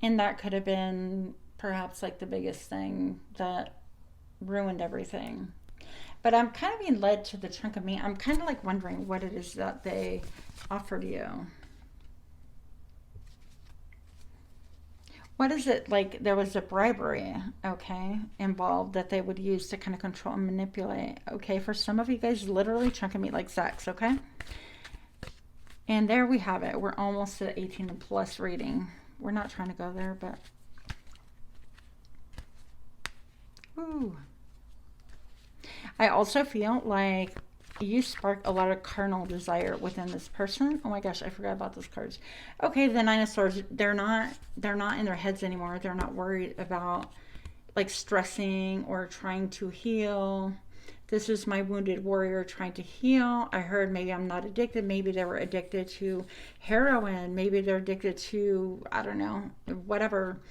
And that could have been perhaps like the biggest thing that ruined everything. But I'm kind of being led to the chunk of meat. I'm kind of like wondering what it is that they offered you. What is it like? There was a bribery, okay, involved that they would use to kind of control and manipulate. Okay, for some of you guys, literally chunk of meat like sex, okay? And there we have it. We're almost at 18 and plus reading. We're not trying to go there, but ooh. I also feel like you spark a lot of carnal desire within this person. Oh my gosh, I forgot about those cards. Okay, the Nine of Swords, they're not in their heads anymore. They're not worried about like stressing or trying to heal. This is my wounded warrior trying to heal. I heard maybe I'm not addicted. Maybe they were addicted to heroin. Maybe they're addicted to, I don't know, whatever.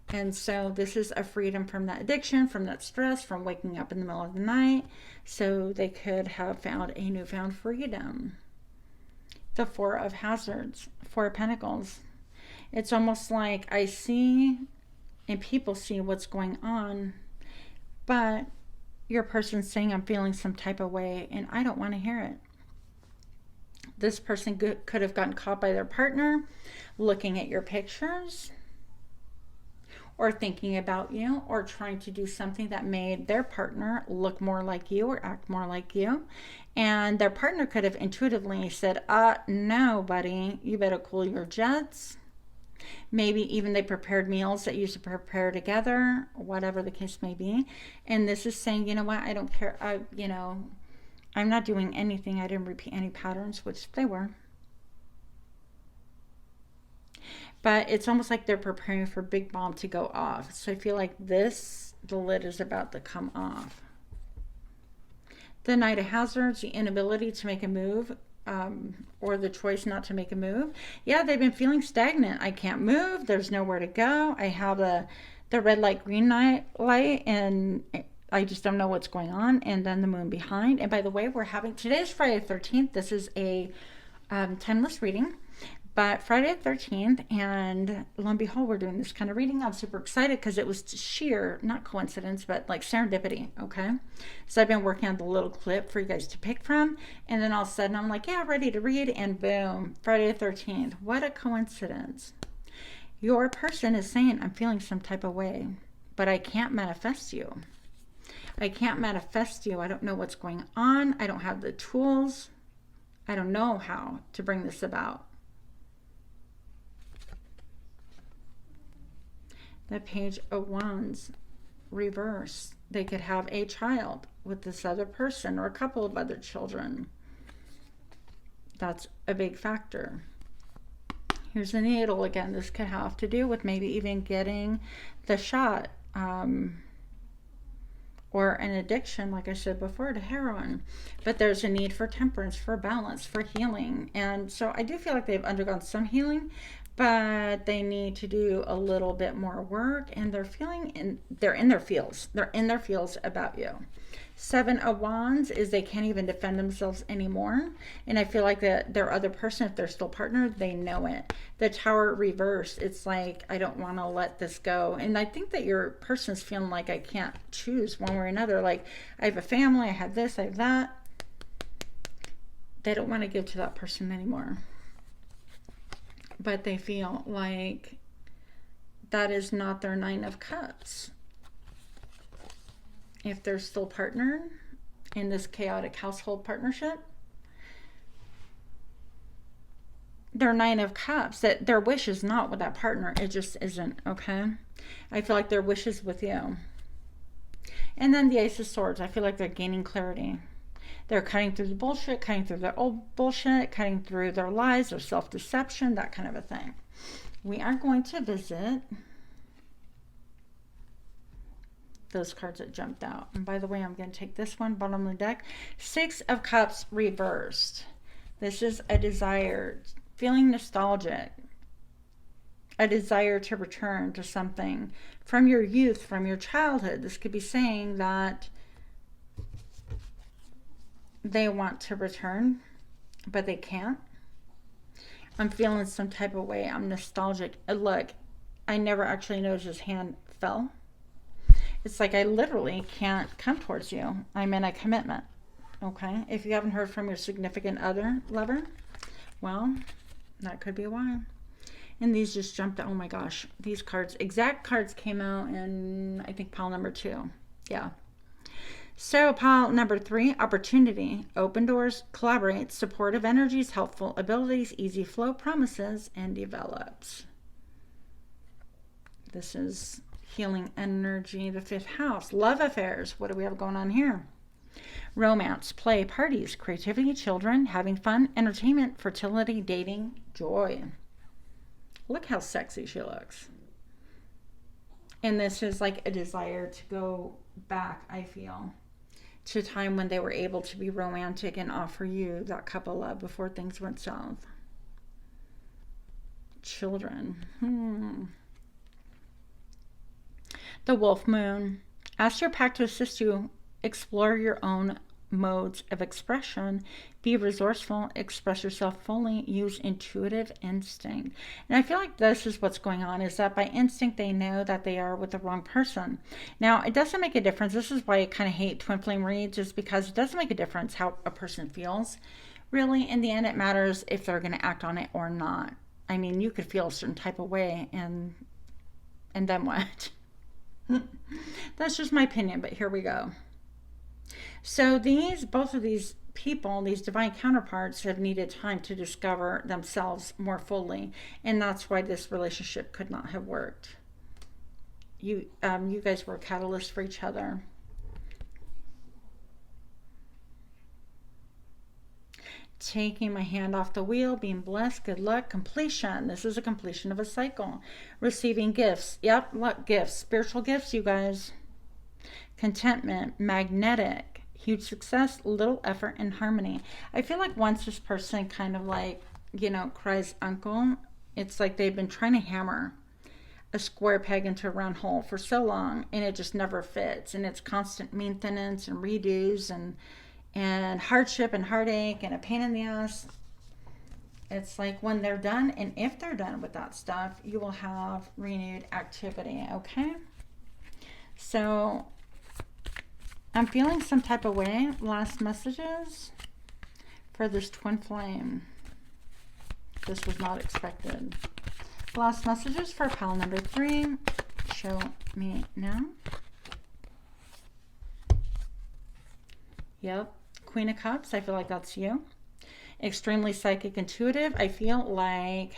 And so this is a freedom from that addiction, from that stress, from waking up in the middle of the night. So they could have found a newfound freedom. The Four of Hazards, Four of Pentacles. It's almost like I see and people see what's going on, but your person's saying I'm feeling some type of way and I don't want to hear it. This person could have gotten caught by their partner looking at your pictures, or thinking about you, or trying to do something that made their partner look more like you or act more like you. And their partner could have intuitively said, no, buddy, you better cool your jets. Maybe even they prepared meals that you used to prepare together, whatever the case may be. And this is saying, you know what, I don't care. I'm not doing anything. I didn't repeat any patterns, which they were. But it's almost like they're preparing for big bomb to go off. So I feel like the lid is about to come off. The Knight of Hazards, the inability to make a move, or the choice not to make a move. Yeah, they've been feeling stagnant. I can't move. There's nowhere to go. I have the red light, green light, and I just don't know what's going on. And then the moon behind. And by the way, today's Friday the 13th. This is a timeless reading. But Friday the 13th, and lo and behold, we're doing this kind of reading. I'm super excited because it was sheer, not coincidence, but like serendipity, okay? So I've been working on the little clip for you guys to pick from, and then all of a sudden I'm like, yeah, ready to read, and boom, Friday the 13th. What a coincidence. Your person is saying, I'm feeling some type of way, but I can't manifest you. I can't manifest you. I don't know what's going on. I don't have the tools. I don't know how to bring this about. The Page of Wands reverse. They could have a child with this other person or a couple of other children. That's a big factor. Here's the Needle again. This could have to do with maybe even getting the shot, or an addiction, like I said before, to heroin. But there's a need for temperance, for balance, for healing. And so I do feel like they've undergone some healing, but they need to do a little bit more work, and they're in their feels. They're in their feels about you. Seven of Wands is they can't even defend themselves anymore. And I feel like that their other person, if they're still partnered, they know it. The Tower reverse, it's like, I don't want to let this go. And I think that your person's feeling like I can't choose one way or another. Like, I have a family, I have this, I have that. They don't want to give to that person anymore. But they feel like that is not their Nine of Cups. If they're still partnered in this chaotic household partnership, their Nine of Cups, that their wish is not with that partner. It just isn't, okay? I feel like their wish is with you. And then the Ace of Swords. I feel like they're gaining clarity. They're cutting through the bullshit, cutting through their old bullshit, cutting through their lies, their self-deception, that kind of a thing. We are going to visit those cards that jumped out. And by the way, I'm going to take this one, bottom of the deck. Six of Cups reversed. This is a desire, feeling nostalgic. A desire to return to something from your youth, from your childhood. This could be saying that they want to return, but they can't. I'm feeling some type of way. I'm nostalgic. Look, I never actually noticed his hand fell. It's like I literally can't come towards you. I'm in a commitment. Okay? If you haven't heard from your significant other, lover, well, that could be why. And these just jumped out. Oh my gosh. These cards, exact cards came out in, I think, pile number 2. Yeah. So pile number 3, opportunity. Open doors, collaborate, supportive energies, helpful abilities, easy flow, promises, and develops. This is healing energy, the 5th house. Love affairs. What do we have going on here? Romance, play, parties, creativity, children, having fun, entertainment, fertility, dating, joy. Look how sexy she looks. And this is like a desire to go back, I feel, to a time when they were able to be romantic and offer you that cup of love before things went south. Children. The Wolf Moon. Ask your pack to assist you explore your own modes of expression. Be resourceful, express yourself fully, use intuitive instinct. And I feel like this is what's going on, is that by instinct they know that they are with the wrong person. Now, it doesn't make a difference. This is why I kind of hate twin flame reads, is because it doesn't make a difference how a person feels. Really, in the end, it matters if they're going to act on it or not. I mean, you could feel a certain type of way, and then what? That's just my opinion, but here we go. So both of these people, these divine counterparts, have needed time to discover themselves more fully, and that's why this relationship could not have worked. You guys were a catalyst for each other. Taking my hand off the wheel, being blessed, good luck, completion. This is a completion of a cycle. Receiving gifts. Yep, luck, gifts, spiritual gifts, you guys. Contentment, magnetic, huge success, little effort, and harmony. I feel like once this person kind of like, cries uncle, it's like they've been trying to hammer a square peg into a round hole for so long, and it just never fits. And it's constant maintenance and redos and hardship and heartache and a pain in the ass. It's like when they're done, and if they're done with that stuff, you will have renewed activity, okay? So I'm feeling some type of way. Last messages for this twin flame. This was not expected. Last messages for pile number 3. Show me now. Yep. Queen of Cups. I feel like that's you. Extremely psychic, intuitive. I feel like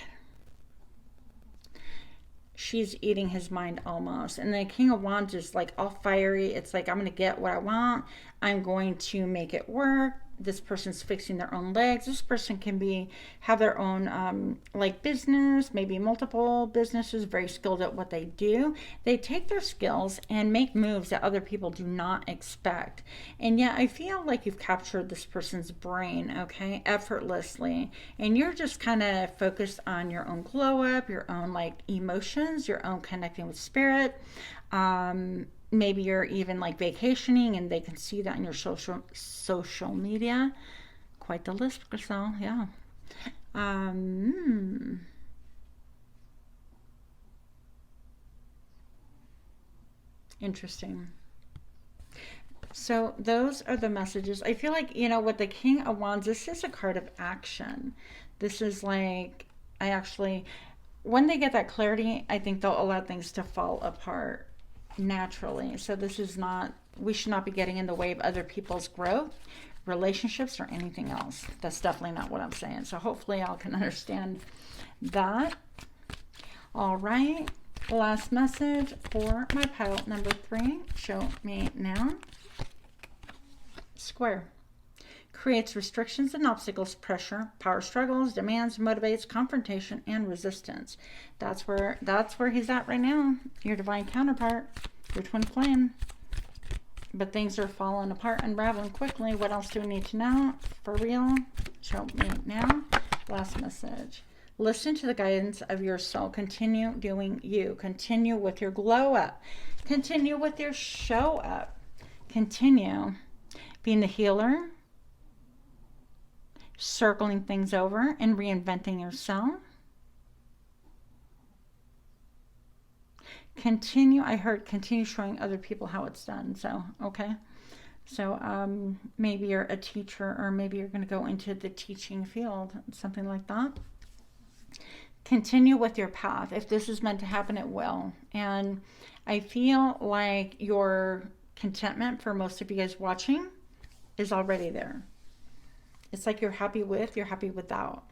she's eating his mind almost. And the King of Wands is like all fiery. It's like, I'm going to get what I want. I'm going to make it work. This person's fixing their own legs. This person can have their own like business, maybe multiple businesses, very skilled at what they do. They take their skills and make moves that other people do not expect. And yeah, I feel like you've captured this person's brain, okay, effortlessly. And you're just kind of focused on your own glow up, your own like emotions, your own connecting with spirit. Maybe you're even like vacationing and they can see that in your social media. Quite the list, Grisel, yeah. Interesting. So those are the messages. I feel like, with the King of Wands, this is a card of action. This is like, when they get that clarity, I think they'll allow things to fall apart naturally. So this is not, we should not be getting in the way of other people's growth. relationships or anything else. That's definitely not what I'm saying. So hopefully y'all can understand that. All right. Last message for my pile number 3. Show me now. Square. Creates restrictions and obstacles, pressure, power struggles, demands, motivates, confrontation, and resistance. That's where he's at right now. Your divine counterpart, your twin flame. But things are falling apart, unraveling quickly. What else do we need to know? For real? Show me now. Last message. Listen to the guidance of your soul. Continue doing you. Continue with your glow up. Continue with your show up. Continue being the healer, circling things over and reinventing yourself. Continue, I heard continue showing other people how it's done. So, okay. So maybe you're a teacher, or maybe you're going to go into the teaching field, something like that. Continue with your path. If this is meant to happen, it will. And I feel like your contentment, for most of you guys watching, is already there. It's like you're happy without.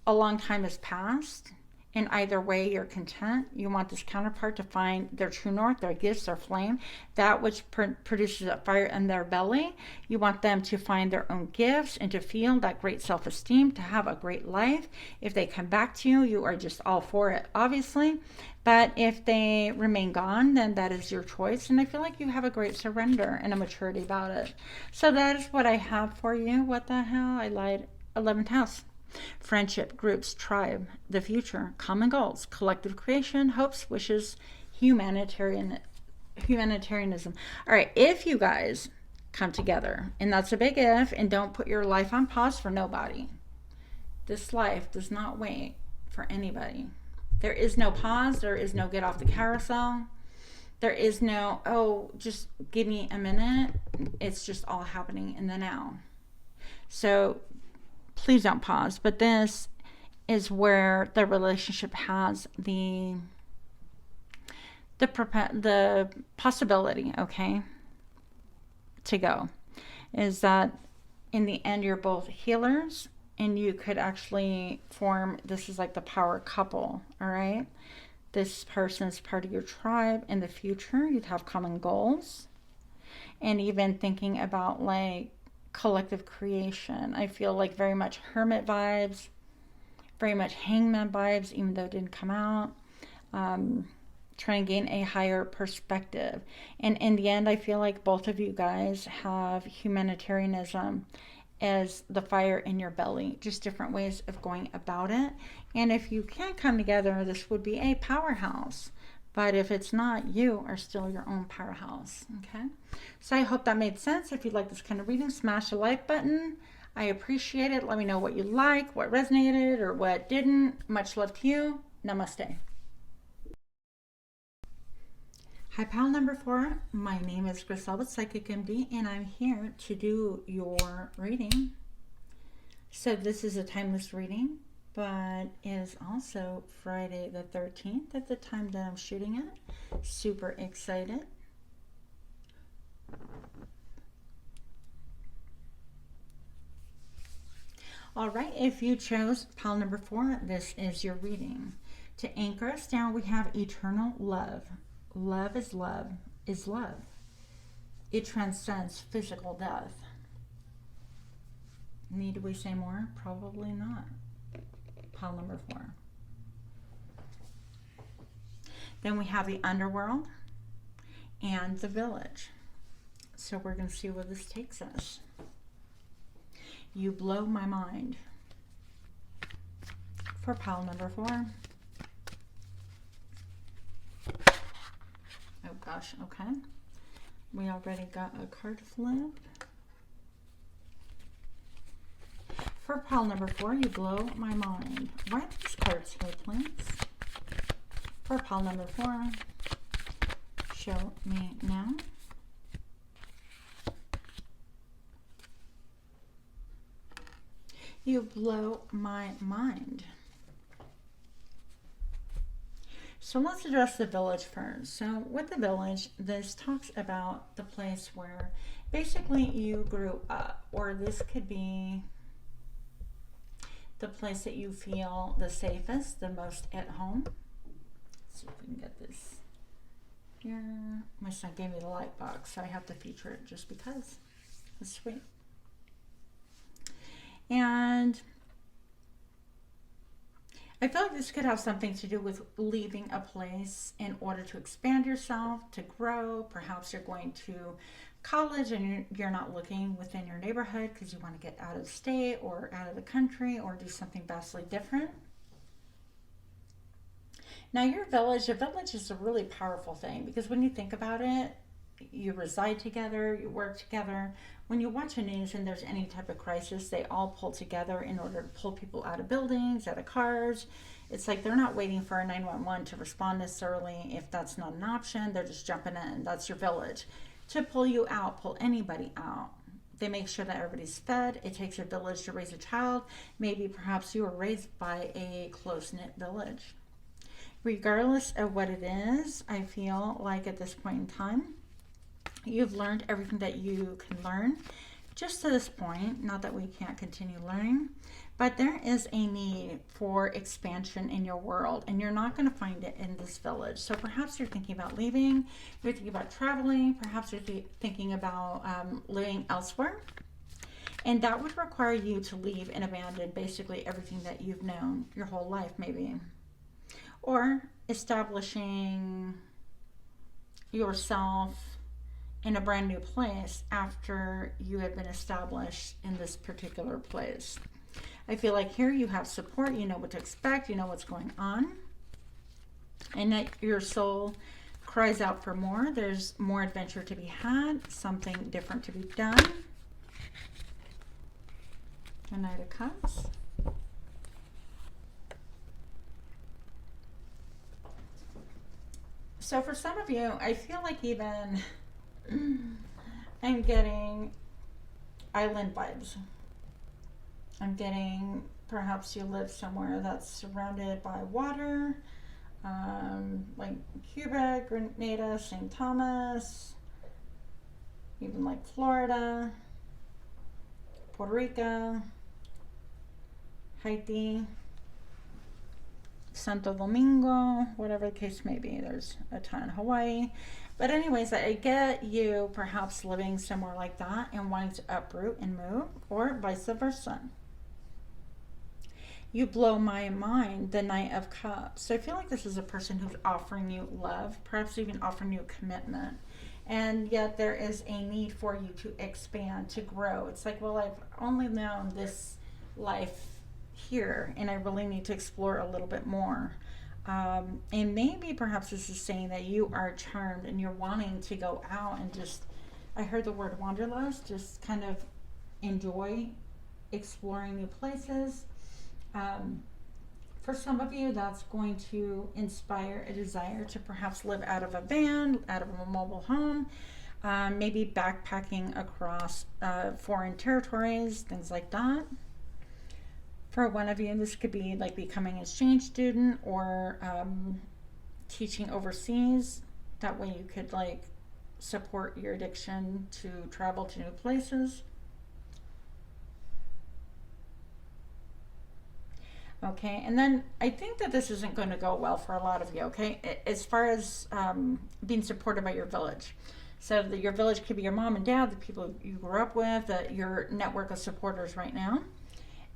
A long time has passed. In either way, you're content. You want this counterpart to find their true north, their gifts, their flame, that which produces a fire in their belly. You want them to find their own gifts and to feel that great self-esteem, to have a great life. If they come back to you, you are just all for it, obviously. But if they remain gone, then that is your choice. And I feel like you have a great surrender and a maturity about it. So that is what I have for you. What the hell? I lied. 11th house. Friendship, groups, tribe, the future, common goals, collective creation, hopes, wishes, humanitarianism. All right, if you guys come together, and that's a big if, and don't put your life on pause for nobody. This life does not wait for anybody. There is no pause. There is no get off the carousel. There is no, oh, just give me a minute. It's just all happening in the now. So please don't pause. But this is where the relationship has the possibility, okay, to go. Is that in the end you're both healers, and you could actually form, this is like the power couple, all right? This person is part of your tribe. In the future, you'd have common goals. And even thinking about like collective creation. I feel like very much hermit vibes, very much hangman vibes, even though it didn't come out. Try and gain a higher perspective. And in the end, I feel like both of you guys have humanitarianism as the fire in your belly, just different ways of going about it. And if you can come together, this would be a powerhouse. But if it's not, you are still your own powerhouse, okay? So I hope that made sense. If you'd like this kind of reading, smash the like button. I appreciate it. Let me know what you like, what resonated, or what didn't. Much love to you. Namaste. Hi, pal number 4. My name is Cashapp, Psychic MD, and I'm here to do your reading. So this is a timeless reading, but is also Friday the 13th at the time that I'm shooting it. Super excited. All right, if you chose pile number 4, this is your reading. To anchor us down, we have eternal love. Love is love is love. It transcends physical death. Need we say more? Probably not. Pile number 4. Then we have the underworld and the village. So we're going to see where this takes us. You blow my mind. For pile number 4. Oh gosh, okay. We already got a card flip. For pile number 4, you blow my mind. Why are these cards here, please? For pile number 4, show me now. You blow my mind. So let's address the village first. So with the village, this talks about the place where basically you grew up, or this could be the place that you feel the safest, the most at home. Let's see if we can get this here. My son gave me the light box, so I have to feature it just because. It's sweet. And I feel like this could have something to do with leaving a place in order to expand yourself, to grow. Perhaps you're going to college and you're not looking within your neighborhood because you want to get out of state or out of the country or do something vastly different. Now your village is a really powerful thing because when you think about it, you reside together, you work together. When you watch the news and there's any type of crisis, they all pull together in order to pull people out of buildings, out of cars. It's like they're not waiting for a 911 to respond necessarily. If that's not an option, they're just jumping in. That's your village. To pull you out, pull anybody out. They make sure that everybody's fed. It takes a village to raise a child. Maybe perhaps you were raised by a close-knit village. Regardless of what it is, I feel like at this point in time, you've learned everything that you can learn just to this point. Not that we can't continue learning, but there is a need for expansion in your world, and you're not going to find it in this village. So perhaps you're thinking about leaving, you're thinking about traveling, perhaps you're thinking about living elsewhere. And that would require you to leave and abandon basically everything that you've known your whole life, maybe. Or establishing yourself in a brand new place after you have been established in this particular place. I feel like here you have support, you know what to expect, you know what's going on, and that your soul cries out for more. There's more adventure to be had, something different to be done. The Knight of Cups. So for some of you, I feel like even I'm getting island vibes. I'm getting perhaps you live somewhere that's surrounded by water, like Cuba, Grenada, St. Thomas, even like Florida, Puerto Rico, Haiti, Santo Domingo, whatever the case may be. There's a ton in Hawaii. But anyways, I get you perhaps living somewhere like that and wanting to uproot and move, or vice versa. You blow my mind, the Knight of Cups. So I feel like this is a person who's offering you love, perhaps even offering you commitment. And yet there is a need for you to expand, to grow. It's like, well, I've only known this life here and I really need to explore a little bit more. And maybe perhaps this is saying that you are charmed and you're wanting to go out and just, I heard the word wanderlust, just kind of enjoy exploring new places. For some of you, that's going to inspire a desire to perhaps live out of a van, out of a mobile home, maybe backpacking across foreign territories, things like that. For one of you, this could be like becoming an exchange student or teaching overseas. That way you could like support your addiction to travel to new places. Okay, and then I think that this isn't going to go well for a lot of you, okay, as far as being supported by your village. So your village could be your mom and dad, the people you grew up with, your network of supporters right now.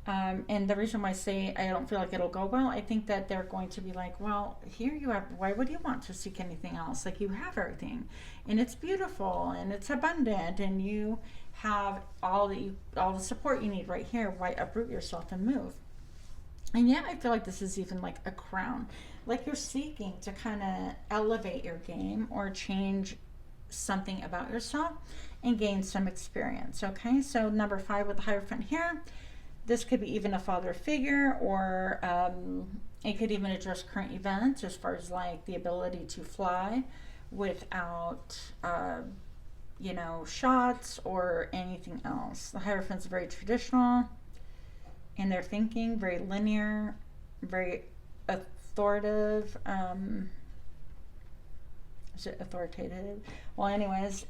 And the reason why I say I don't feel like it'll go well, I think that they're going to be like, well, here you have, why would you want to seek anything else? Like, you have everything, and it's beautiful, and it's abundant, and you have all the support you need right here. Why uproot yourself and move? And yet I feel like this is even like a crown. Like you're seeking to kind of elevate your game or change something about yourself and gain some experience, okay? So number 5 with the Hierophant here. This could be even a father figure, or it could even address current events as far as like the ability to fly without, shots or anything else. The Hierophant's very traditional in their thinking, very linear, very authoritative. Is it authoritative? Well, anyways,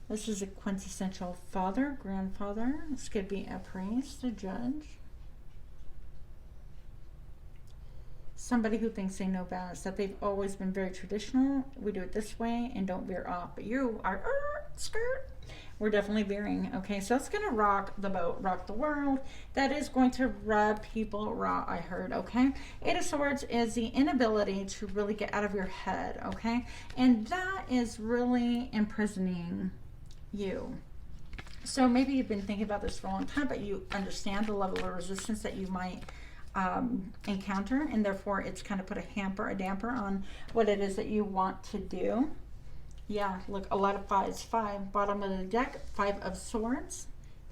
This is a quintessential father, grandfather. This could be a priest, a judge. Somebody who thinks they know best, that they've always been very traditional. We do it this way and don't veer off. But you are, skirt. We're definitely veering. Okay, so it's going to rock the boat, rock the world. That is going to rub people raw, I heard. Okay, Eight of Swords is the inability to really get out of your head. Okay, and that is really imprisoning you. So maybe you've been thinking about this for a long time, but you understand the level of resistance that you might encounter, and therefore it's kind of put a damper on what it is that you want to do. Yeah, look, a lot of fives. Five, bottom of the deck, Five of Swords,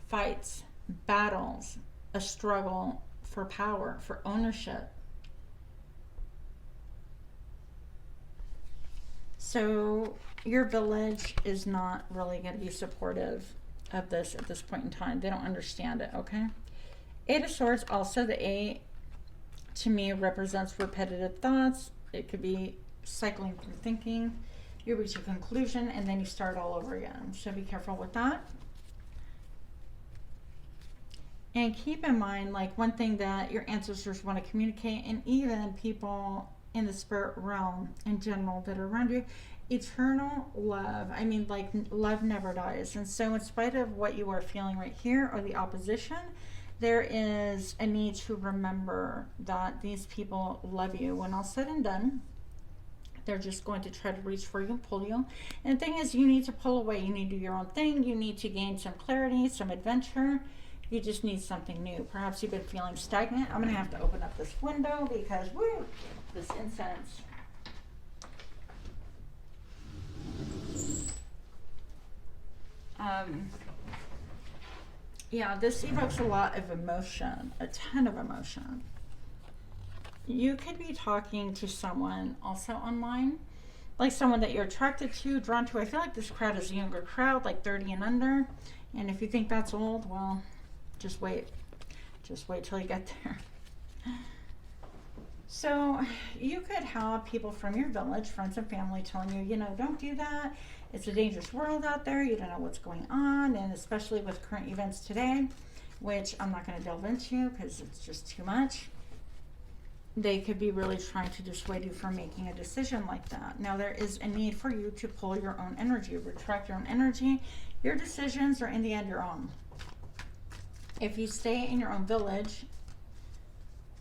fights, battles, a struggle for power, for ownership. So your village is not really going to be supportive of this at this point in time. They don't understand it, okay? Eight of Swords, also the Eight, to me, represents repetitive thoughts. It could be cycling through thinking. You reach a conclusion and then you start all over again. So be careful with that. And keep in mind, like, one thing that your ancestors want to communicate, and even people in the spirit realm in general that are around you, eternal love. I mean, like, love never dies. And so in spite of what you are feeling right here or the opposition, there is a need to remember that these people love you. When all's said and done, they're just going to try to reach for you and pull you. And the thing is, you need to pull away. You need to do your own thing. You need to gain some clarity, some adventure. You just need something new. Perhaps you've been feeling stagnant. I'm going to have to open up this window because, woo, this incense. Yeah, this evokes a lot of emotion, a ton of emotion. You could be talking to someone also online, like someone that you're attracted to, drawn to. I feel like this crowd is a younger crowd, like 30 and under. And if you think that's old, well, just wait. Just wait till you get there. So you could have people from your village, friends and family, telling you, you know, don't do that. It's a dangerous world out there. You don't know what's going on. And especially with current events today, which I'm not going to delve into because it's just too much. They could be really trying to dissuade you from making a decision like that. Now, there is a need for you to pull your own energy, retract your own energy. Your decisions are in the end your own. If you stay in your own village,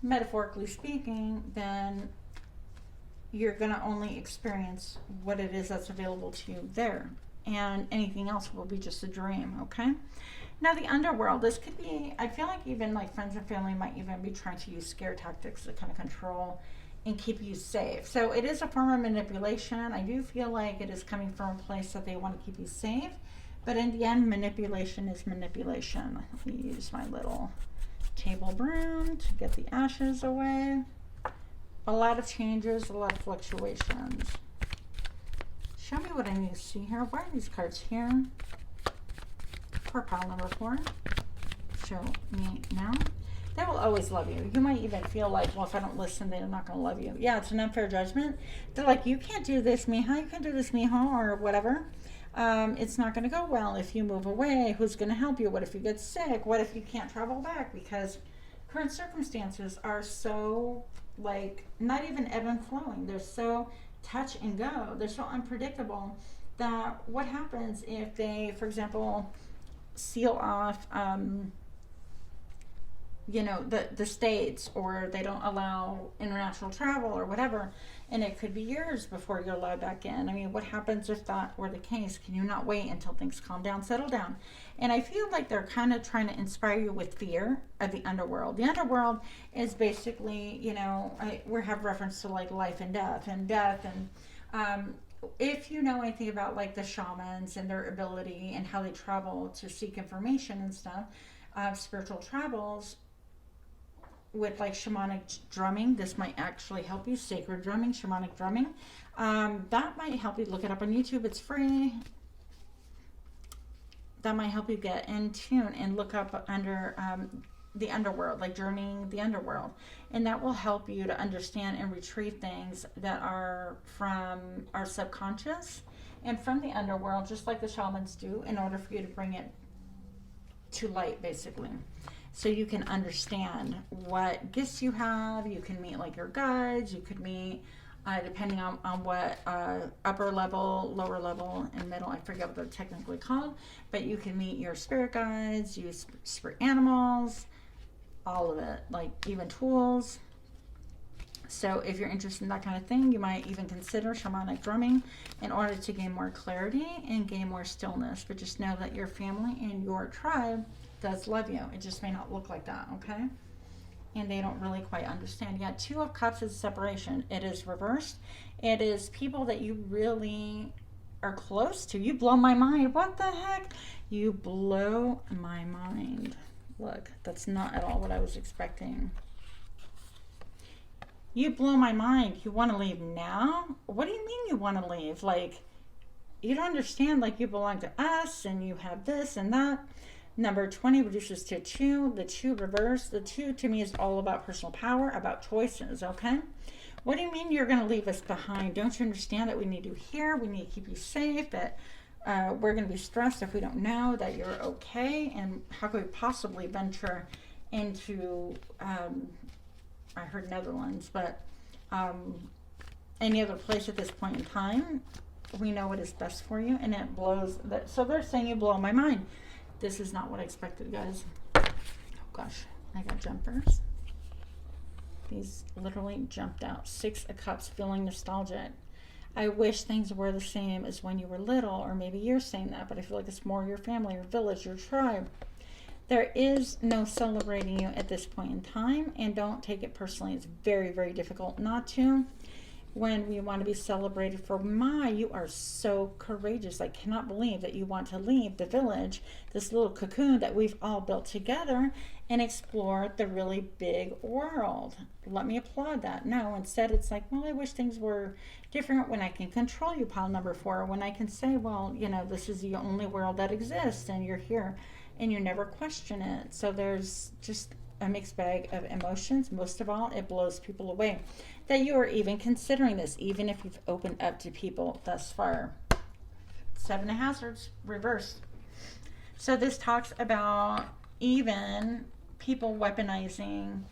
metaphorically speaking, then you're going to only experience what it is that's available to you there. And anything else will be just a dream, okay? Now, the underworld, this could be, I feel like even like friends and family might even be trying to use scare tactics to kind of control and keep you safe. So it is a form of manipulation. I do feel like it is coming from a place that they want to keep you safe. But in the end, manipulation is manipulation. Let me use my little table broom to get the ashes away. A lot of changes, a lot of fluctuations. Show me what I need to see here. Why are these cards here? For pile number 4. Show me now. They will always love you. You might even feel like, well, if I don't listen, they're not going to love you. Yeah, it's an unfair judgment. They're like, you can't do this, mija. You can't do this, mijo, or whatever. It's not going to go well if you move away. Who's going to help you? What if you get sick? What if you can't travel back? Because current circumstances are so, like, not even ebb and flowing. They're so touch and go. They're so unpredictable that what happens if they, for example, seal off, you know, the states, or they don't allow international travel or whatever, and it could be years before you're allowed back in. I mean, what happens if that were the case? Can you not wait until things calm down, settle down? And I feel like they're kind of trying to inspire you with fear of the underworld. The underworld is basically, you know, we have reference to like life and death, and if you know anything about like the shamans and their ability and how they travel to seek information and stuff, spiritual travels with like shamanic drumming, this might actually help you. Sacred drumming, shamanic drumming, that might help you. Look it up on YouTube, it's free. That might help you get in tune and look up under the underworld, like journeying the underworld, and that will help you to understand and retrieve things that are from our subconscious and from the underworld, just like the shamans do, in order for you to bring it to light, basically. So you can understand what gifts you have. You can meet like your guides. You could meet, depending on what upper level, lower level, and middle, I forget what they're technically called, but you can meet your spirit guides, use spirit animals, all of it, like even tools. So if you're interested in that kind of thing, you might even consider shamanic drumming in order to gain more clarity and gain more stillness. But just know that your family and your tribe does love you. It just may not look like that, okay? And they don't really quite understand yet. Two of Cups is separation. It is reversed. It is people that you really are close to. You blow my mind. What the heck? You blow my mind. Look, that's not at all what I was expecting. You blow my mind. You want to leave now? What do you mean you want to leave? Like, you don't understand. Like, you belong to us and you have this and that. Number 20 reduces to 2. The 2 reverse. The 2 to me is all about personal power, about choices, okay? What do you mean you're going to leave us behind? Don't you understand that we need you here? We need to keep you safe, that we're going to be stressed if we don't know that you're okay. And how could we possibly venture into... I heard Netherlands, but any other place at this point in time, we know what is best for you, and it blows that. So they're saying you blow my mind. This is not what I expected, guys. Oh gosh, I got jumpers. These literally jumped out. 6 of Cups, feeling nostalgic. I wish things were the same as when you were little, or maybe you're saying that, but I feel like it's more your family, your village, your tribe. There is no celebrating you at this point in time, and don't take it personally. It's very, very difficult not to. When we want to be celebrated for you are so courageous. I cannot believe that you want to leave the village, this little cocoon that we've all built together, and explore the really big world. Let me applaud that. No, instead it's like, well, I wish things were different when I can control you, pile number 4, when I can say, well, you know, this is the only world that exists, and you're here. And you never question it. So there's just a mixed bag of emotions. Most of all, it blows people away that you are even considering this, even if you've opened up to people thus far. 7 of Hazards, reversed. So this talks about even people weaponizing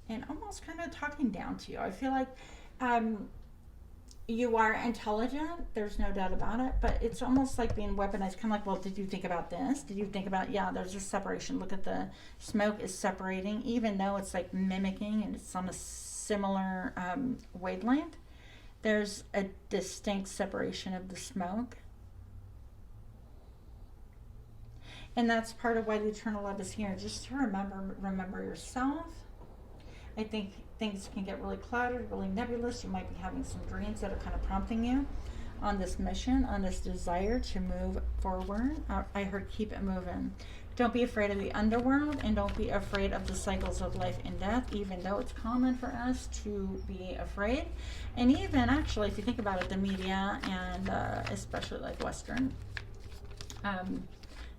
and almost kind of talking down to you. I feel like you are intelligent, there's no doubt about it, but it's almost like being weaponized, kind of like, well, did you think about this? Did you think about, yeah, there's a separation. Look at the smoke is separating, even though it's like mimicking and it's on a similar wavelength. There's a distinct separation of the smoke. And that's part of why the eternal love is here, just to remember yourself. I think things can get really clouded, really nebulous. You might be having some dreams that are kind of prompting you on this mission, on this desire to move forward. I heard keep it moving. Don't be afraid of the underworld, and don't be afraid of the cycles of life and death, even though it's common for us to be afraid. And even actually, if you think about it, the media and especially like Western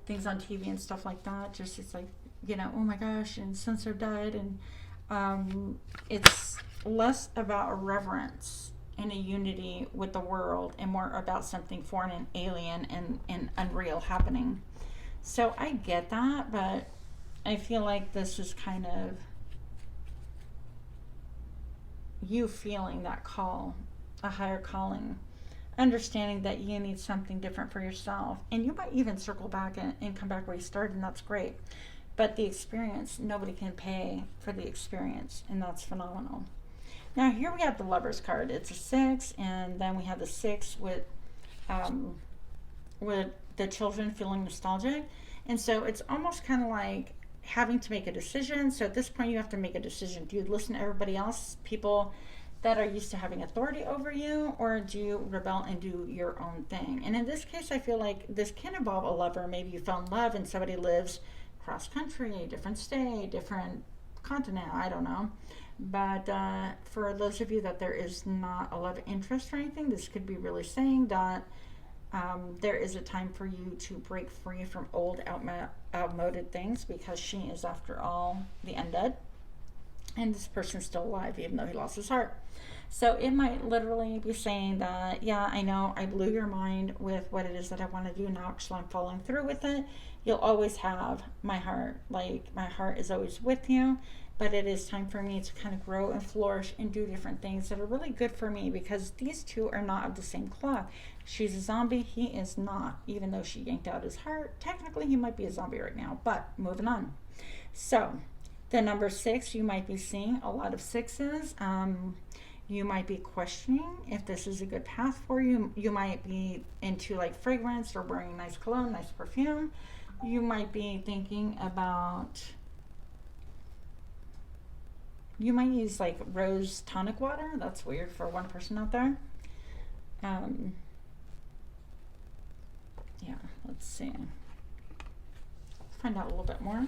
things on TV and stuff like that, just it's like, you know, oh my gosh, and so died, and it's less about a reverence and a unity with the world and more about something foreign and alien and unreal happening. So I get that, but I feel like this is kind of you feeling that call, a higher calling, understanding that you need something different for yourself. And you might even circle back and come back where you started, and that's great. But the experience, nobody can pay for the experience, and that's phenomenal. Now here we have the Lovers card. It's a 6, and then we have the 6 with the children feeling nostalgic. And so it's almost kind of like having to make a decision. So at this point you have to make a decision. Do you listen to everybody else, people that are used to having authority over you, or do you rebel and do your own thing? And in this case, I feel like this can involve a lover. Maybe you fell in love and somebody lives cross country, different state, different continent, I don't know. But for those of you that there is not a love interest or anything, this could be really saying that there is a time for you to break free from old outmoded things, because she is, after all, the undead. And this person's still alive, even though he lost his heart. So it might literally be saying that, yeah, I know I blew your mind with what it is that I want to do now, actually I'm following through with it. You'll always have my heart. Like, my heart is always with you, but it is time for me to kind of grow and flourish and do different things that are really good for me, because these two are not of the same cloth. She's a zombie, he is not. Even though she yanked out his heart, technically he might be a zombie right now, but moving on. So the number 6, you might be seeing a lot of 6s. You might be questioning if this is a good path for you. You might be into like fragrance or wearing nice cologne, nice perfume. You might be thinking about, you might use like rose tonic water. That's weird for one person out there. Yeah, let's see. Let's find out a little bit more.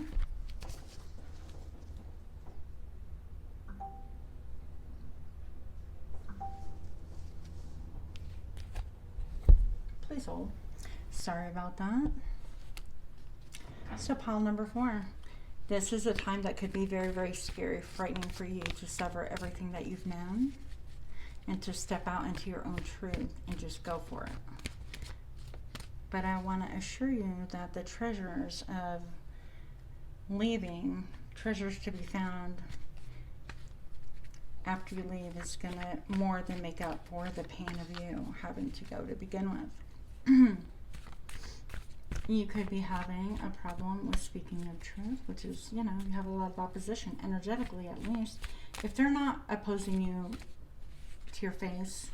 Please hold. Sorry about that. So pile number 4. This is a time that could be very, very scary, frightening for you to sever everything that you've known and to step out into your own truth and just go for it. But I want to assure you that the treasures of leaving, treasures to be found after you leave, is going to more than make up for the pain of you having to go to begin with. You could be having a problem with speaking your truth, which is, you know, you have a lot of opposition, energetically at least. If they're not opposing you to your face,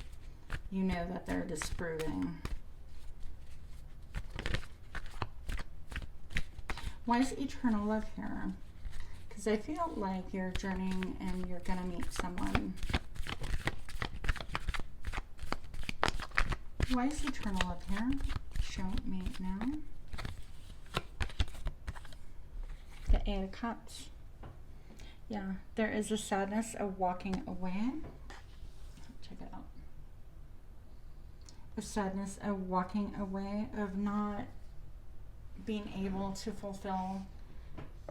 you know that they're disproving. Why is eternal love here? Because I feel like you're journeying and you're going to meet someone. Why is eternal love here? Show me now. The 8 of Cups. Yeah, there is a sadness of walking away. Check it out. A sadness of walking away, of not being able to fulfill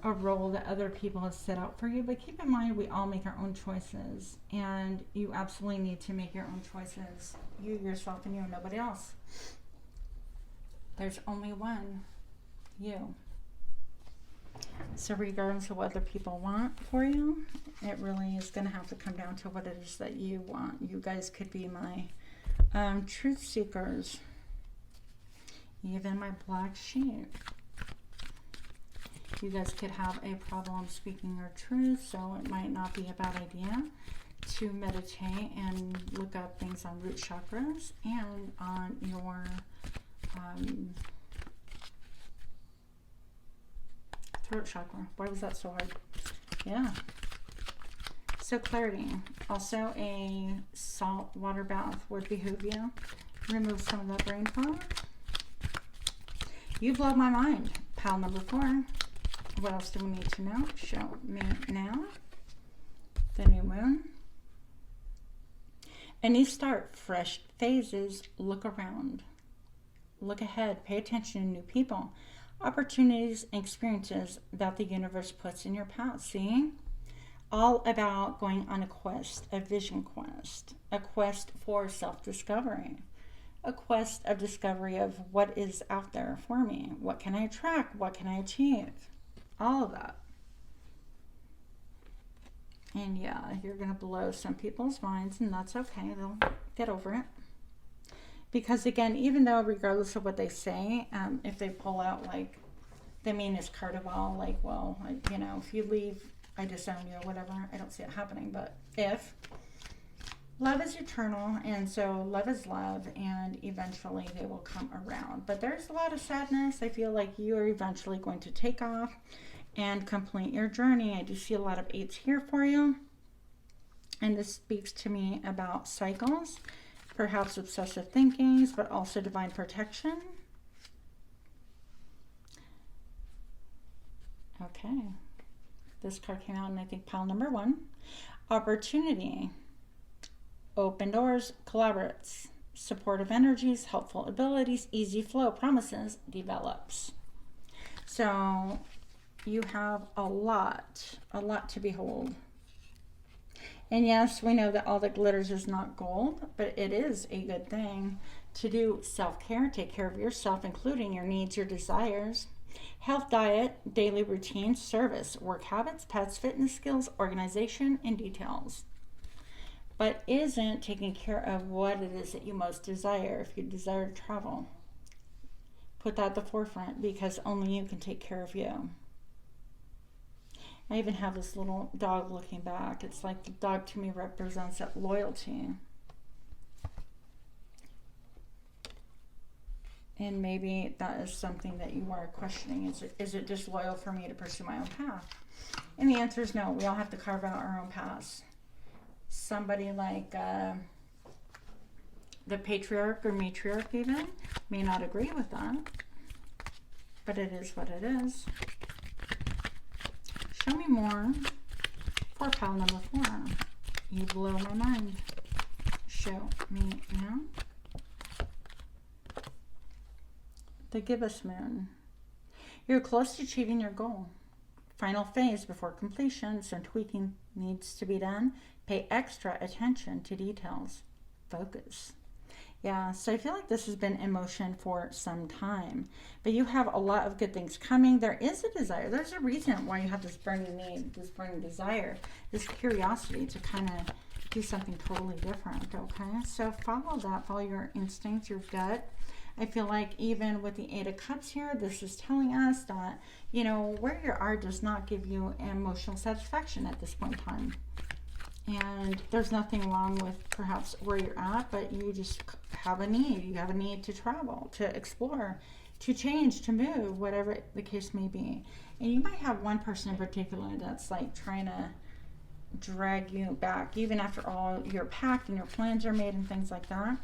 a role that other people have set out for you. But keep in mind, we all make our own choices, and you absolutely need to make your own choices. You, yourself, and you, and nobody else. There's only one, you. So regardless of what other people want for you, it really is going to have to come down to what it is that you want. You guys could be my truth seekers, even my black sheep. You guys could have a problem speaking your truth, so it might not be a bad idea to meditate and look up things on root chakras and on your throat chakra. Why was that so hard? Yeah. So clarity. Also, a salt water bath would behoove you. Remove some of that brain fog. You blow my mind. Pile number 4. What else do we need to know? Show me now. The new moon. A new start. Fresh phases. Look around. Look ahead. Pay attention to new people. Opportunities and experiences that the universe puts in your path. See? All about going on a quest, a vision quest, a quest for self-discovery, a quest of discovery of what is out there for me. What can I attract? What can I achieve? All of that. And yeah, you're going to blow some people's minds, and that's okay. They'll get over it. Because again, even though regardless of what they say, if they pull out like the meanest card of all, like, well, you know, if you leave, I disown you or whatever, I don't see it happening. But if love is eternal, and so love is love, and eventually they will come around. But there's a lot of sadness. I feel like you are eventually going to take off and complete your journey. I do see a lot of 8s here for you. And this speaks to me about cycles, perhaps obsessive thinkings, but also divine protection. Okay. This card came out in, I think, pile number 1. Opportunity. Open doors, collaborates. Supportive energies, helpful abilities, easy flow, promises, develops. So you have a lot to behold. And yes, we know that all that glitters is not gold, but it is a good thing to do self-care, take care of yourself, including your needs, your desires, health, diet, daily routine, service, work habits, pets, fitness skills, organization, and details. But isn't taking care of what it is that you most desire. If you desire to travel, put that at the forefront, because only you can take care of you. I even have this little dog looking back. It's like the dog to me represents that loyalty. And maybe that is something that you are questioning. Is it just loyal for me to pursue my own path? And the answer is no. We all have to carve out our own paths. Somebody like the patriarch or matriarch even may not agree with that. But it is what it is. Show me more for pile number 4. You blow my mind. Show me now. The gibbous moon. You're close to achieving your goal. Final phase before completion. Some tweaking needs to be done. Pay extra attention to details. Focus. Yeah, so I feel like this has been in motion for some time, but you have a lot of good things coming. There is a desire. There's a reason why you have this burning need, this burning desire, this curiosity to kind of do something totally different, okay? So follow that, follow your instincts, your gut. I feel like even with the 8 of Cups here, this is telling us that, you know, where you are does not give you emotional satisfaction at this point in time. And there's nothing wrong with perhaps where you're at, but you just have a need. You have a need to travel, to explore, to change, to move, whatever the case may be. And you might have one person in particular that's like trying to drag you back, even after all you're packed and your plans are made and things like that,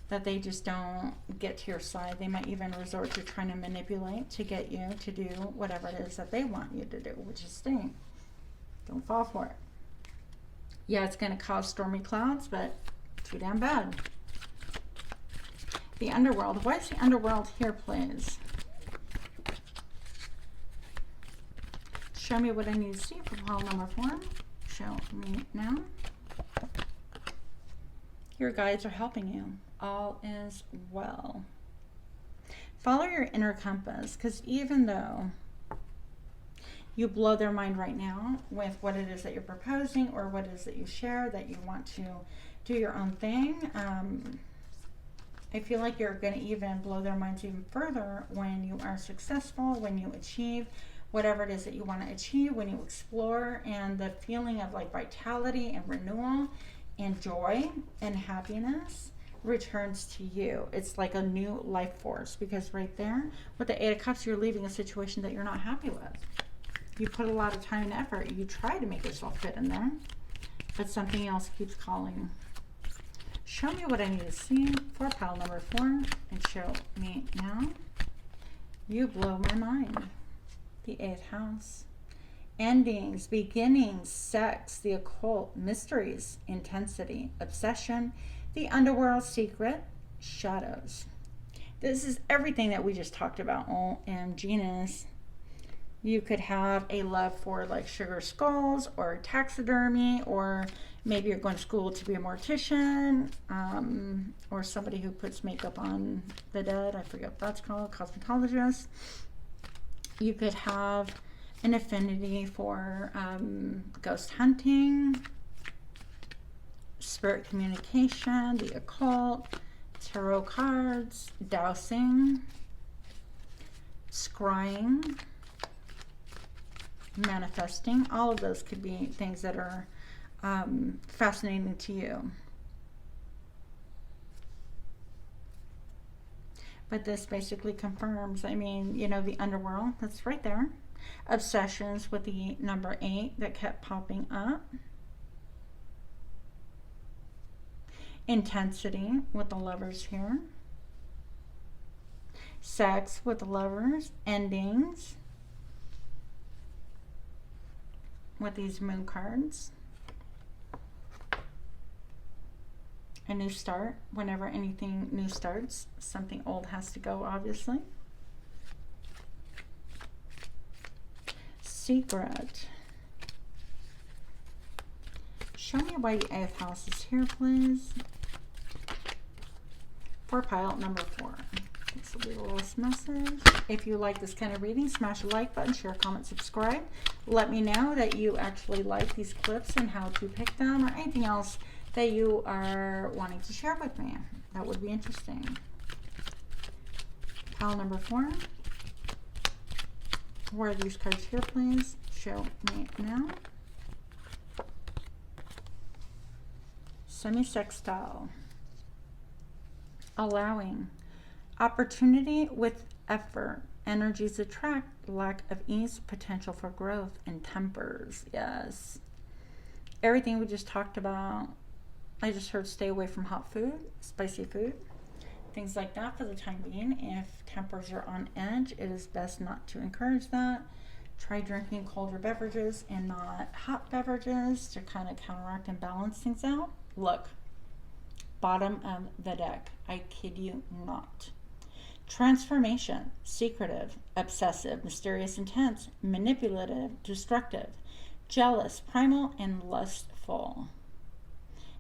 that they just don't get to your side. They might even resort to trying to manipulate to get you to do whatever it is that they want you to do, which is staying. Don't fall for it. Yeah, it's going to cause stormy clouds, but too damn bad. The underworld. Why is the underworld here, please? Show me what I need to see for pile number 4. Show me now. Your guides are helping you. All is well. Follow your inner compass, because even though you blow their mind right now with what it is that you're proposing or what it is that you share, that you want to do your own thing. I feel like you're going to even blow their minds even further when you are successful, when you achieve whatever it is that you want to achieve, when you explore, and the feeling of like vitality and renewal and joy and happiness returns to you. It's like a new life force, because right there with the 8 of Cups, you're leaving a situation that you're not happy with. You put a lot of time and effort. You try to make yourself fit in there, but something else keeps calling. Show me what I need to see for pile number 4, and show me now. You blow my mind. The 8th house. Endings, beginnings, sex, the occult, mysteries, intensity, obsession, the underworld, secret, shadows. This is everything that we just talked about. OMGness. You could have a love for like sugar skulls or taxidermy, or maybe you're going to school to be a mortician, or somebody who puts makeup on the dead. I forget what that's called, cosmetologist. You could have an affinity for ghost hunting, spirit communication, the occult, tarot cards, dowsing, scrying, manifesting. All of those could be things that are fascinating to you. But this basically confirms, I mean, you know, the underworld, that's right there. Obsessions with the number 8 that kept popping up. Intensity with the lovers here. Sex with the lovers. Endings with these moon cards. A new start. Whenever anything new starts, something old has to go, obviously. Secret. Show me why the 8th house is here, please. For pile number 4. This will be the last message. If you like this kind of reading, smash the like button, share, comment, subscribe. Let me know that you actually like these clips and how to pick them, or anything else that you are wanting to share with me. That would be interesting. Pile number 4. Where are these cards here, please? Show me now. Semi-sextile. Allowing. Opportunity with effort. Energies attract. Lack of ease. Potential for growth. And tempers. Yes. Everything we just talked about. I just heard stay away from hot food. Spicy food. Things like that for the time being. If tempers are on edge, it is best not to encourage that. Try drinking colder beverages and not hot beverages to kind of counteract and balance things out. Look, bottom of the deck. I kid you not. Transformation, secretive, obsessive, mysterious, intense, manipulative, destructive, jealous, primal, and lustful.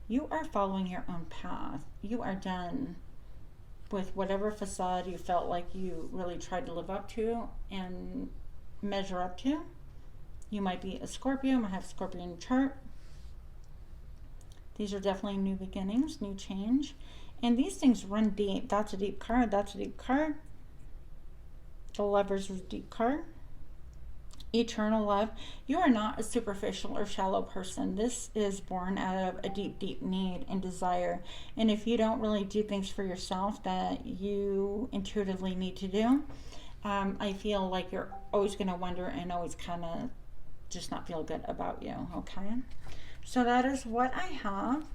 You are following your own path. You are done with whatever facade you felt like you really tried to live up to and measure up to. You might be a Scorpio, might have Scorpio in your chart. These are definitely new beginnings, new change. And these things run deep. That's a deep card. That's a deep card. The Lovers is a deep card. Eternal love. You are not a superficial or shallow person. This is born out of a deep, deep need and desire. And if you don't really do things for yourself that you intuitively need to do, I feel like you're always going to wonder and always kind of just not feel good about you. Okay? So that is what I have.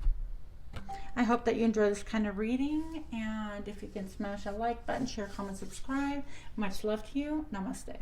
I hope that you enjoy this kind of reading, and if you can smash that like button, share, comment, subscribe. Much love to you. Namaste.